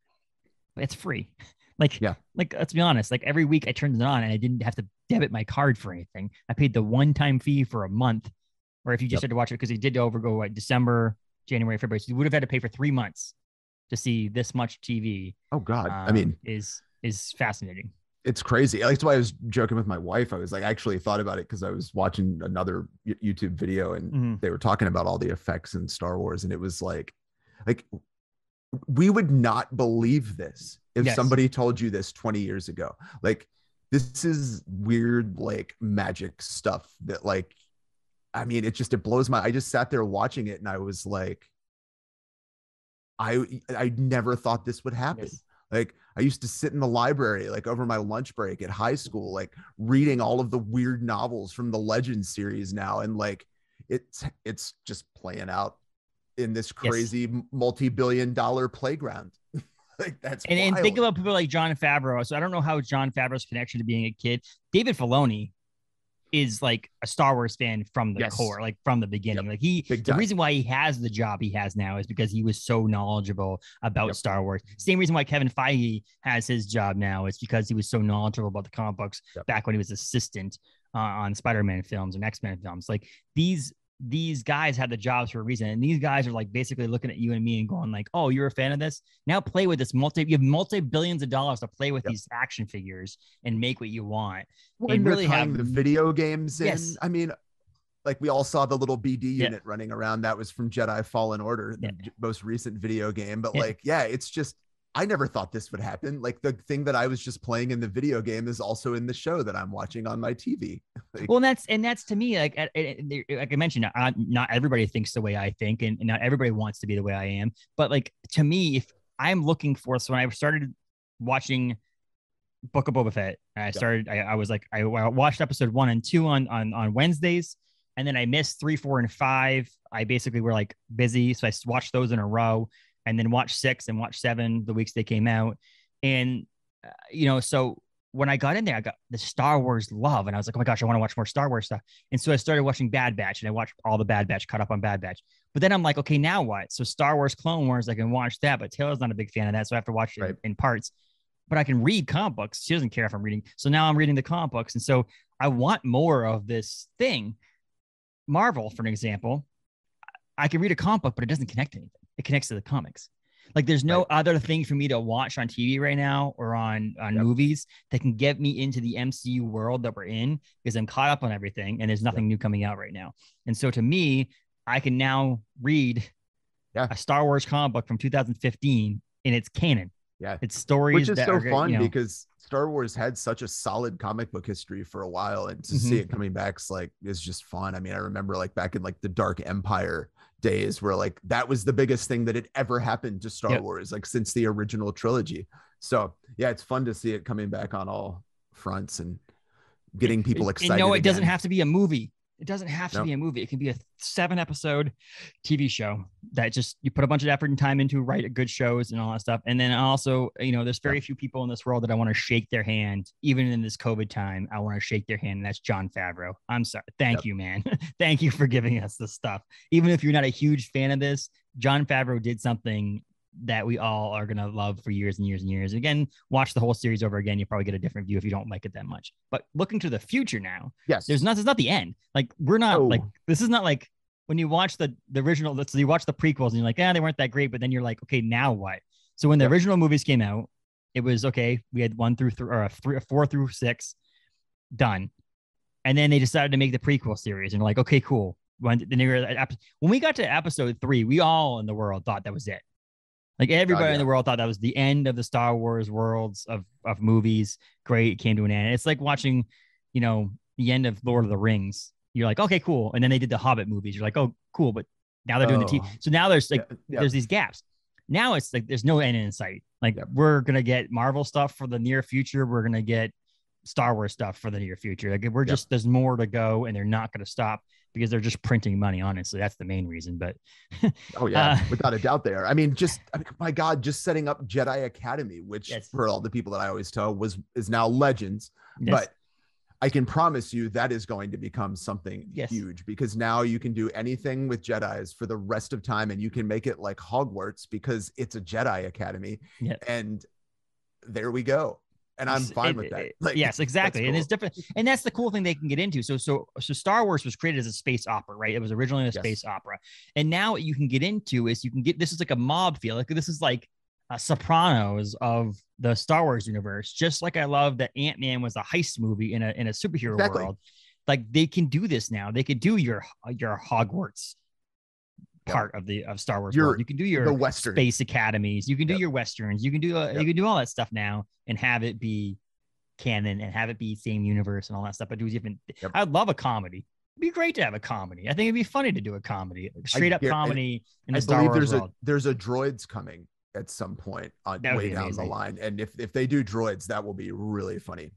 but it's free. Like let's be honest, like every week I turned it on and I didn't have to debit my card for anything. I paid the one-time fee for a month, or if you just had to watch it, because it did overgo December, January, February. So you would have had to pay for 3 months to see this much TV. Oh God. I mean, is fascinating. It's crazy. That's why I was joking with my wife. I was like, I actually thought about it because I was watching another YouTube video and they were talking about all the effects in Star Wars. And it was like we would not believe this if somebody told you this 20 years ago. Like, this is weird, like magic stuff that, like, I mean, it blows I just sat there watching it and I was like, I never thought this would happen. Like, I used to sit in the library, like over my lunch break at high school, like reading all of the weird novels from the Legends series now. And like, it's just playing out in this crazy multi-billion-dollar playground. Like, that's and think about people like Jon Favreau. So I don't know how Jon Favreau's connection to being a kid. David Filoni is like a Star Wars fan from the core, like from the beginning. Like the reason why he has the job he has now is because he was so knowledgeable about Star Wars. Same reason why Kevin Feige has his job now is because he was so knowledgeable about the comic books back when he was assistant on Spider-Man films and X-Men films. Like these guys had the jobs for a reason, and these guys are like basically looking at you and me and going like, oh, you're a fan of this, now play with this you have multi-billions of dollars to play with these action figures and make what you want. And really have the video games in. Yes. I mean, like we all saw the little BD unit running around that was from Jedi Fallen Order, the most recent video game, but like it's just, I never thought this would happen. Like the thing that I was just playing in the video game is also in the show that I'm watching on my TV. Like, well, that's to me, like I mentioned, not everybody thinks the way I think, and not everybody wants to be the way I am. But like to me, if I'm looking for, so when I started watching Book of Boba Fett, I was like, I watched episode 1 and 2 on Wednesdays, and then I missed 3, 4, and 5. I basically were like busy, so I watched those in a row. And then watch 6 and watch 7 the weeks they came out. And, so when I got in there, I got the Star Wars love. And I was like, oh my gosh, I want to watch more Star Wars stuff. And so I started watching Bad Batch, and I watched all the Bad Batch, caught up on Bad Batch. But then I'm like, okay, now what? So Star Wars Clone Wars, I can watch that, but Taylor's not a big fan of that. So I have to watch it in parts. But I can read comic books. She doesn't care if I'm reading. So now I'm reading the comic books. And so I want more of this thing. Marvel, for an example, I can read a comic book, but it doesn't connect to anything. It connects to the comics. Like there's no other thing for me to watch on TV right now or on movies that can get me into the MCU world that we're in, because I'm caught up on everything and there's nothing new coming out right now. And so to me, I can now read a Star Wars comic book from 2015 and it's canon. Yeah. It's stories, which is so fun because Star Wars had such a solid comic book history for a while, and to see it coming back is just fun. I mean, I remember like back in like the Dark Empire days where like that was the biggest thing that had ever happened to Star Wars, like since the original trilogy. So yeah, it's fun to see it coming back on all fronts and getting people excited. It doesn't have to be a movie. It doesn't have to be a movie. It can be a 7-episode TV show that just you put a bunch of effort and time into, write good shows and all that stuff. And then also, there's very few people in this world that I want to shake their hand, even in this COVID time. I want to shake their hand, and that's Jon Favreau. I'm sorry. Thank you, man. Thank you for giving us this stuff. Even if you're not a huge fan of this, Jon Favreau did something that we all are going to love for years and years and years. Again, watch the whole series over again. You probably get a different view if you don't like it that much. But looking to the future now, it's not the end. Like we're not this is not like when you watch the original, so you watch the prequels and you're like, they weren't that great. But then you're like, okay, now what? So when the original movies came out, it was okay. We had 1 through 3 or 4 through 6 done. And then they decided to make the prequel series and like, okay, cool. When we got to episode 3, we all in the world thought that was it. Like everybody in the world thought that was the end of the Star Wars worlds of movies. Great, it came to an end. It's like watching, the end of Lord of the Rings. You're like, okay, cool. And then they did the Hobbit movies. You're like, oh, cool. But now they're doing the TV. So now there's like, there's these gaps. Now it's like, there's no end in sight. Like we're going to get Marvel stuff for the near future. We're going to get Star Wars stuff for the near future. Like we're just, there's more to go, and they're not going to stop because they're just printing money. Honestly, that's the main reason. But without a doubt there. I mean, my God, just setting up Jedi Academy, which for all the people that I always tell is now Legends, but I can promise you that is going to become something huge, because now you can do anything with Jedis for the rest of time, and you can make it like Hogwarts because it's a Jedi Academy. And there we go. And I'm fine with that. Like, yes, exactly. Cool. And it's different. And that's the cool thing they can get into. So Star Wars was created as a space opera, right? It was originally a space opera. And now what you can get into is this is like a mob feel. Like this is like a Sopranos of the Star Wars universe. Just like I love that Ant-Man was a heist movie in a superhero world. Like they can do this now. They could do your Hogwarts part of Star Wars world. You can do your space academies. You can do your westerns. You can do all that stuff now and have it be canon and have it be same universe and all that stuff. But do different. I'd love a comedy. It'd be great to have a comedy. I think it'd be funny to do a comedy, straight up comedy in the Star Wars world. There's a droids coming at some point way down the line, and if they do droids, that will be really funny.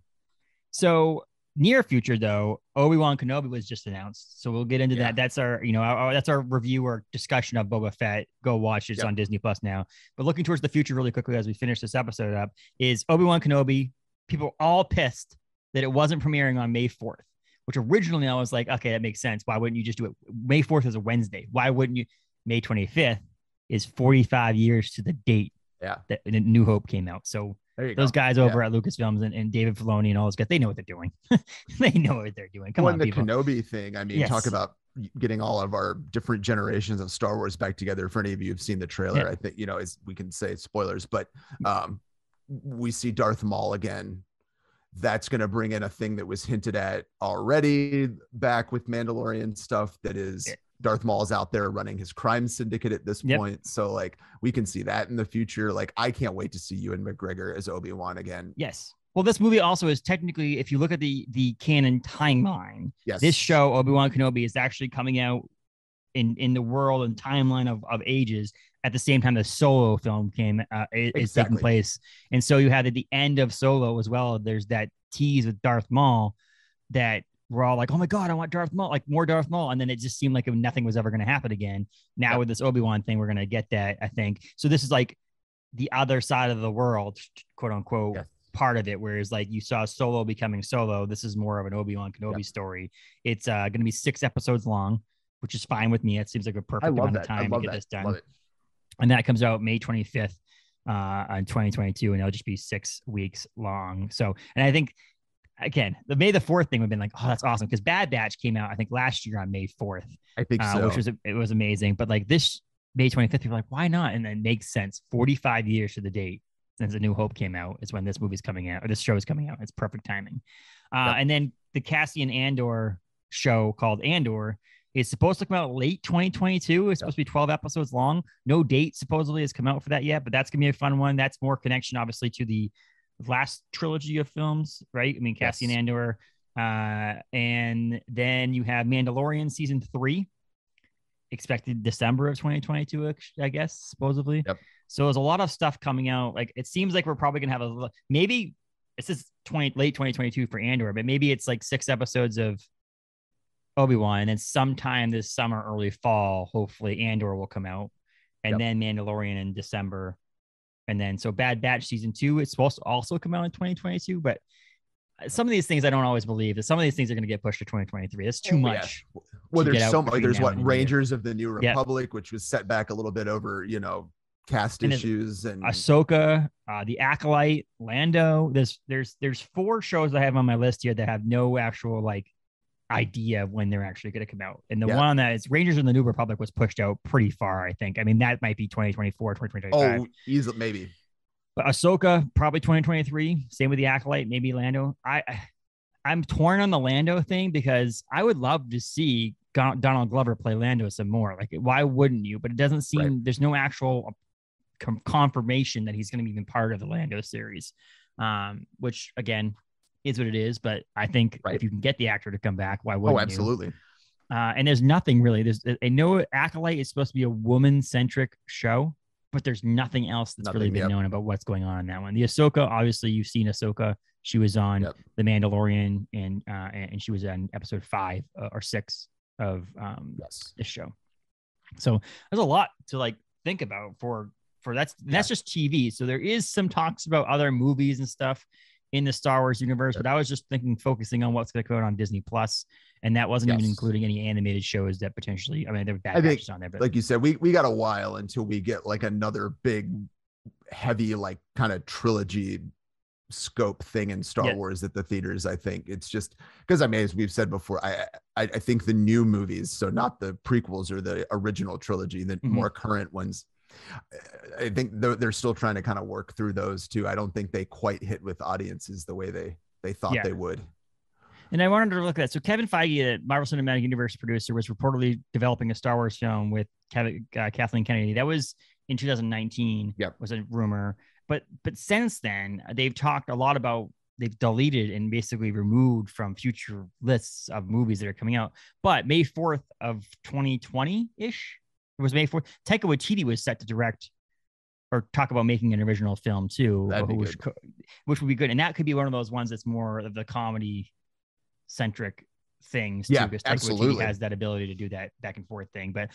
So near future, though, Obi-Wan Kenobi was just announced, so we'll get into that. That's our, that's our review or discussion of Boba Fett. Go watch it. It's on Disney Plus now. But looking towards the future really quickly as we finish this episode up is Obi-Wan Kenobi. People are all pissed that it wasn't premiering on May 4th, which originally I was like, okay, that makes sense. Why wouldn't you just do it? May 4th is a Wednesday. Why wouldn't you? May 25th is 45 years to the date that New Hope came out. So Those guys over at Lucasfilms and David Filoni and all those guys, they know what they're doing. They know what they're doing. Come on, the people. Kenobi thing. I mean, talk about getting all of our different generations of Star Wars back together. For any of you who've seen the trailer, I think, we can say spoilers, but we see Darth Maul again. That's going to bring in a thing that was hinted at already back with Mandalorian stuff. That is, Darth Maul is out there running his crime syndicate at this point. So like, we can see that in the future. Like, I can't wait to see Ewan McGregor as Obi-Wan again. Yes. Well, this movie also is technically, if you look at the canon timeline, this show, Obi-Wan Kenobi, is actually coming out in the world and timeline of ages at the same time the Solo film is taking place. And so you had at the end of Solo as well, there's that tease with Darth Maul that we're all like, oh my God, I want Darth Maul, like more Darth Maul. And then it just seemed like nothing was ever going to happen again. Now with this Obi-Wan thing, we're going to get that, I think. So this is like the other side of the world, quote unquote, part of it. Whereas like you saw Solo becoming Solo. This is more of an Obi-Wan Kenobi story. It's going to be 6 episodes long, which is fine with me. It seems like a perfect amount of time to get this done. And that comes out May 25th on 2022, and it'll just be 6 weeks long. So, and I think, again, the May the 4th thing would have been like, oh, that's awesome. Because Bad Batch came out, I think, last year on May 4th. I think so. It was amazing. But like this May 25th, people are like, why not? And then it makes sense. 45 years to the date since A New Hope came out is when this movie's coming out, or this show is coming out. It's perfect timing. And then the Cassian Andor show called Andor is supposed to come out late 2022. It's supposed to be 12 episodes long. No date supposedly has come out for that yet, but that's going to be a fun one. That's more connection, obviously, to the last trilogy of films, right? I mean, Cassian Andor. And then you have Mandalorian season 3, expected December of 2022, I guess, supposedly. So there's a lot of stuff coming out. Like, it seems like we're probably going to have maybe this is late 2022 for Andor, but maybe it's like 6 episodes of Obi-Wan, and then sometime this summer, early fall, hopefully Andor will come out, and then Mandalorian in December. And then so Bad Batch season 2 is supposed to also come out in 2022, but some of these things I don't always believe that some of these things are going to get pushed to 2023. It's too much. Well, there's so much. There's Rangers of the New Republic, which was set back a little bit over, cast issues, and Ahsoka, the Acolyte, Lando. There's 4 shows I have on my list here that have no actual like idea of when they're actually going to come out. And the one that is Rangers in the New Republic was pushed out pretty far, I think. I mean, that might be 2024, 2025. Oh, easily, maybe. But Ahsoka, probably 2023. Same with the Acolyte, maybe Lando. I'm torn on the Lando thing because I would love to see Donald Glover play Lando some more. Like, why wouldn't you? But it doesn't seem there's no actual confirmation that he's going to be even part of the Lando series, which again is what it is. But I think if you can get the actor to come back, why wouldn't you? Absolutely. And there's nothing really. I know Acolyte is supposed to be a woman-centric show, but there's nothing else that's really been known about what's going on in that one. The Ahsoka, obviously, you've seen Ahsoka. She was on The Mandalorian, and she was on episode 5 or 6 of this show. So there's a lot to like think about for that's just TV. So there is some talks about other movies and stuff in the Star Wars universe, but I was just focusing on what's going to come out on Disney Plus, and that wasn't even including any animated shows that potentially, I mean, there were Bad Batches on there, but like you said, we got a while until we get like another big, heavy, like kind of trilogy scope thing in Star Wars at the theaters. I think it's just because, I mean, as we've said before, I think the new movies, so not the prequels or the original trilogy, the more current ones, I think they're still trying to kind of work through those too. I don't think they quite hit with audiences the way they thought they would. And I wanted to look at that. So Kevin Feige, the Marvel Cinematic Universe producer, was reportedly developing a Star Wars film with Kathleen Kennedy. That was in 2019. Was a rumor. But since then, they've talked a lot about, they've deleted and basically removed from future lists of movies that are coming out. But May 4th of 2020-ish, it was May 4th, Taika Waititi was set to direct or talk about making an original film too, which would be good. And that could be one of those ones that's more of the comedy-centric things too, because Taika Waititi has that ability to do that back and forth thing. But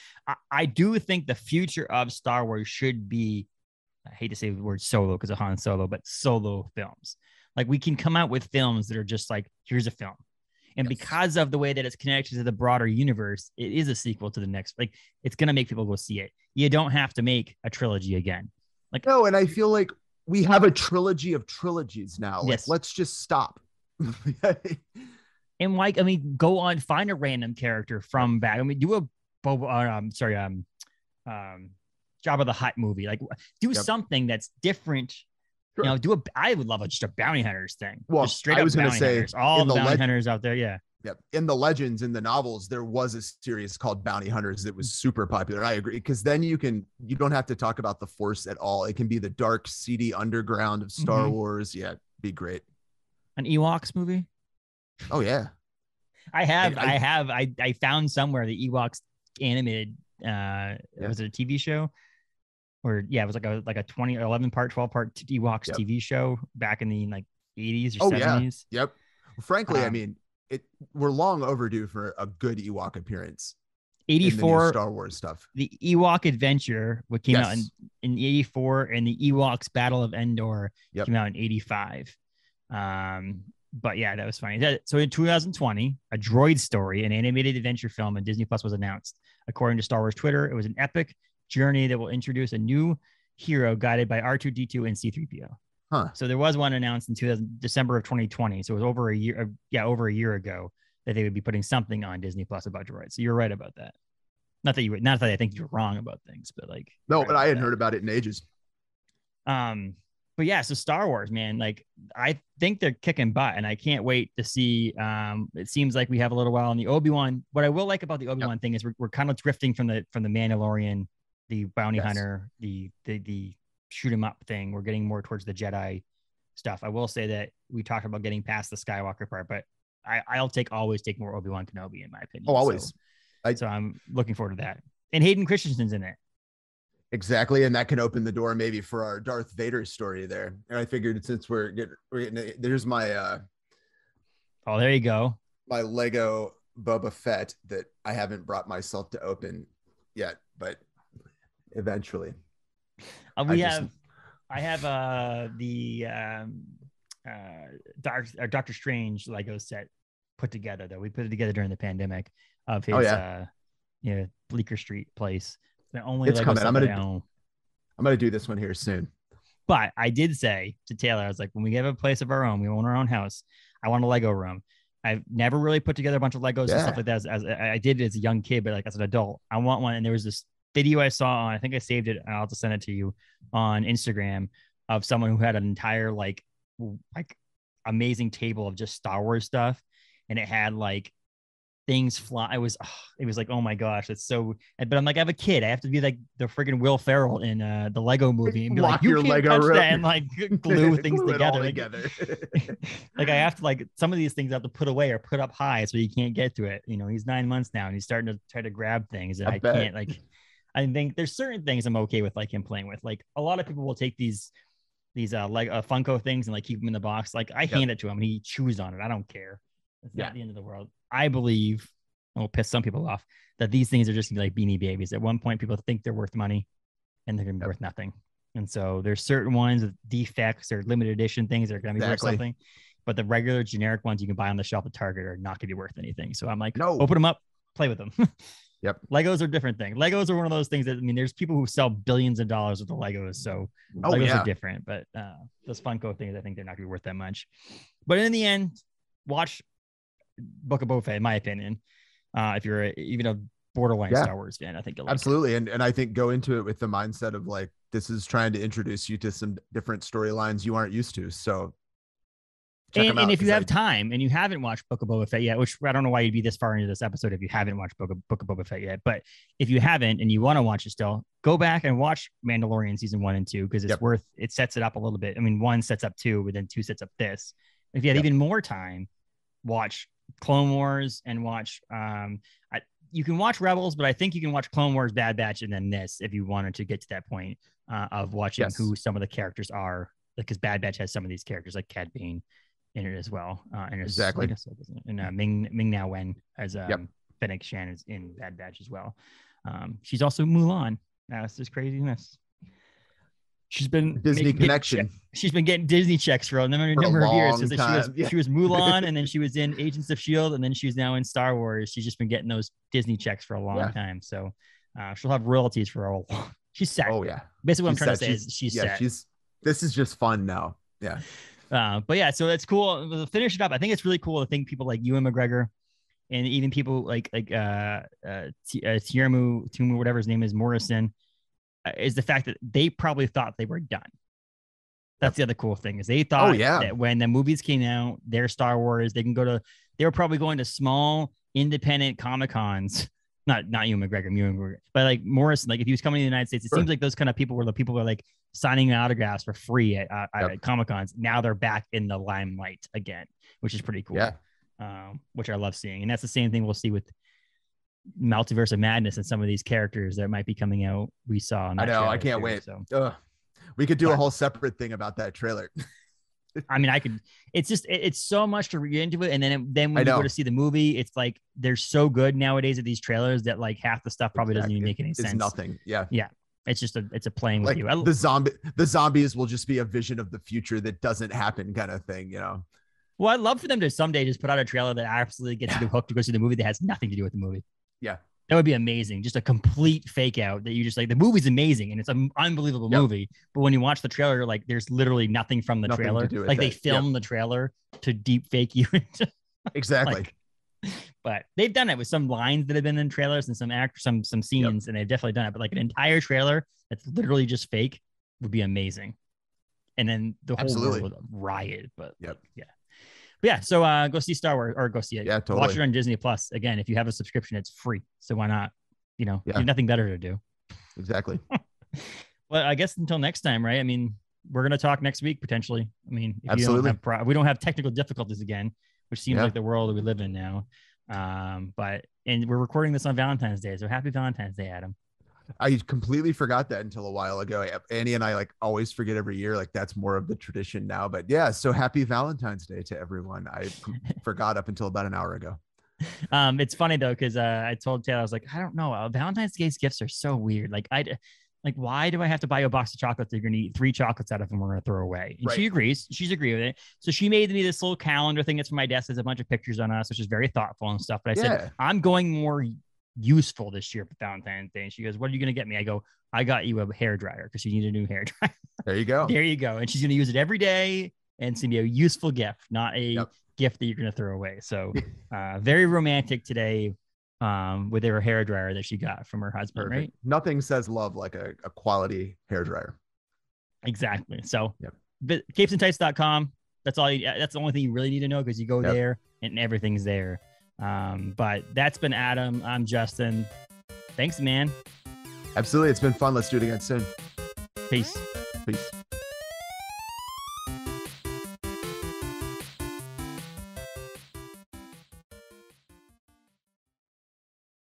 I do think the future of Star Wars should be, I hate to say the word solo because of Han Solo, but solo films. Like, we can come out with films that are just like, here's a film. And because of the way that it's connected to the broader universe, it is a sequel to the next. Like, it's going to make people go see it. You don't have to make a trilogy again. Like, no, and I feel like we have a trilogy of trilogies now. Like, Yes. let's just stop. And like, I mean, go on, find a random character from back. I mean, do a Jabba the Hutt movie. Like, do something that's different. Sure. You know, I would love just a bounty hunters thing. Well, just straight I up was going to say, hunters. All the bounty hunters out there. Yeah. Yep. In the legends, in the novels, there was a series called Bounty Hunters that was super popular. I agree, because then you don't have to talk about the Force at all. It can be the dark, seedy underground of Star Wars. Yeah, be great. An Ewoks movie. Oh yeah, I found somewhere the Ewoks animated. Was it a TV show? Or it was like a 20 or 11 part, 12 part Ewoks TV show back in the like 80s or 70s. Yeah. Yep. Frankly, I mean, we're long overdue for a good Ewok appearance. 84 Star Wars stuff. The Ewok Adventure, what came out in 84, and the Ewoks Battle of Endor came out in 85. But yeah, that was funny. So in 2020, a droid story, an animated adventure film on Disney Plus was announced. According to Star Wars Twitter, it was an epic journey that will introduce a new hero guided by R2-D2 and C-3PO. So there was one announced in December of 2020. So it was over a year ago that they would be putting something on Disney Plus about droids. So you're right about that. Not that I think you're wrong about things, but like no, but I hadn't heard about it in ages. But yeah, so Star Wars, man, like I think they're kicking butt, and I can't wait to see. It seems like we have a little while on the Obi-Wan. What I will like about the Obi-Wan thing is we're kind of drifting from the Mandalorian, the bounty hunter, the shoot 'em up thing. We're getting more towards the Jedi stuff. I will say that we talked about getting past the Skywalker part, but I'll always take more Obi-Wan Kenobi in my opinion. Oh, always. So I'm looking forward to that. And Hayden Christensen's in it. Exactly, and that can open the door maybe for our Darth Vader story there. And I figured since we're getting there's my there you go. My Lego Boba Fett that I haven't brought myself to open yet, but eventually. I have the Doctor Strange Lego set put together though. We put it together during the pandemic of his Bleecker Street place. The only it's Lego coming. I'm gonna do this one here soon. But I did say to Taylor, I was like, when we have a place of our own, we own our own house, I want a Lego room. I've never really put together a bunch of Legos and stuff like that as I did as a young kid, but like as an adult, I want one. And there was this video I saw on, I think I saved it, and I'll have to send it to you on Instagram, of someone who had an entire like amazing table of just Star Wars stuff, and it had like things fly. It was like, oh my gosh, it's so. But I'm like, I have a kid. I have to be like the friggin' Will Ferrell in the Lego movie and be like, you can't Lego touch that, and like glue things together. Like I have to, like, some of these things I have to put away or put up high so you can't get to it. You know, he's 9 months now and he's starting to try to grab things, and I can't. Like, I think there's certain things I'm okay with, like him playing with. Like a lot of people will take these like Funko things and like keep them in the box. Like I hand it to him and he chews on it. I don't care. It's not the end of the world. I believe, it will piss some people off, that these things are just like Beanie Babies. At one point, people think they're worth money, and they're going to be worth nothing. And so there's certain ones with defects or limited edition things that are going to be worth something. But the regular generic ones you can buy on the shelf at Target are not going to be worth anything. So I'm like, open them up, play with them. Legos are a different thing. Legos are one of those things that, I mean, there's people who sell billions of dollars with the Legos. So Legos are different. But those Funko things, I think they're not going to be worth that much. But in the end, watch Book of Boba Fett, in my opinion. If you're even a borderline Star Wars fan, I think you'll like absolutely it. And I think go into it with the mindset of like, this is trying to introduce you to some different storylines you aren't used to. So and if you have time and you haven't watched Book of Boba Fett yet, which I don't know why you'd be this far into this episode if you haven't watched Book of Boba Fett yet, but if you haven't and you want to watch it still, go back and watch Mandalorian season 1 and 2, because it's it sets it up a little bit. I mean, 1 sets up 2, but then 2 sets up this. If you had even more time, watch Clone Wars and watch you can watch Rebels, but I think you can watch Clone Wars, Bad Batch, and then this if you wanted to get to that point of watching who some of the characters are, because Bad Batch has some of these characters like Cad Bane in it as well, and Ming-Na Wen as Fennec Shand is in Bad Batch as well. She's also Mulan. That's just craziness. She's been Disney connection. She's been getting Disney checks for a number of years. So she was Mulan, and then she was in Agents of S.H.I.E.L.D., and then she's now in Star Wars. She's just been getting those Disney checks for a long time. So she'll have royalties for a long. She's set. Oh yeah. Basically, what I'm trying to say is she's set. this is just fun now. Yeah. But yeah, so it's cool. To finish it up, I think it's really cool to think people like Ewan McGregor and even people like Temuera, whatever his name is, Morrison, is the fact that they probably thought they were done. That's the other cool thing, is they thought that when the movies came out, their Star Wars, they were probably going to small independent Comic-Cons. Not Ewan McGregor, but like Morrison, like if he was coming to the United States, it seems like those kind of people were the people who are like signing autographs for free at Comic-Cons. Now they're back in the limelight again, which is pretty cool. Yeah. Which I love seeing. And that's the same thing we'll see with Multiverse of Madness and some of these characters that might be coming out. We saw. I know. I can't wait. So. We could do a whole separate thing about that trailer. I mean, I could. It's just it's so much to read into it, and then when you go to see the movie, it's like they're so good nowadays at these trailers that like half the stuff probably doesn't even make any sense. It's nothing. Yeah. It's just it's a playing with you. The zombies will just be a vision of the future that doesn't happen, kind of thing. Well, I'd love for them to someday just put out a trailer that absolutely gets you hooked to go see the movie that has nothing to do with the movie. Yeah. That would be amazing. Just a complete fake out that you just like, the movie's amazing and it's an unbelievable movie. But when you watch the trailer, like there's literally nothing from the trailer. Like they filmed the trailer to deep fake you. Exactly. But they've done it with some lines that have been in trailers and some scenes, and they've definitely done it. But like an entire trailer that's literally just fake would be amazing. And then the whole world would riot. But But yeah, so go see Star Wars, or go see it. Yeah, totally. Watch it on Disney Plus. Again, if you have a subscription, it's free. So why not? You have nothing better to do. Exactly. Well, I guess until next time, right? I mean, we're gonna talk next week potentially. I mean, if absolutely. we don't have technical difficulties again, which seems like the world that we live in now. And we're recording this on Valentine's Day, so happy Valentine's Day, Adam. I completely forgot that until a while ago. Annie and I like always forget every year. Like that's more of the tradition now. But yeah, so happy Valentine's Day to everyone. I forgot up until about an hour ago. It's funny though, because I told Taylor, I was like, I don't know. Valentine's Day's gifts are so weird. Like why do I have to buy you a box of chocolates that you're gonna eat 3 chocolates out of and we're gonna throw away? And she agrees. She's agreed with it. So she made me this little calendar thing that's for my desk. There's a bunch of pictures on us, which is very thoughtful and stuff. But I said, I'm going more useful this year for Valentine's Day. And she goes, what are you going to get me? I go, I got you a hair dryer because you need a new hair dryer. There you go. There you go. And she's going to use it every day. And it's going to be a useful gift, not a gift that you're going to throw away. So very romantic today with her hair dryer that she got from her husband. Perfect. Right? Nothing says love like a quality hair dryer. Exactly. So capesandtights.com. That's all. That's the only thing you really need to know, because you go there and everything's there. But that's been Adam. I'm Justin. Thanks, man. Absolutely. It's been fun. Let's do it again soon. Peace. Peace.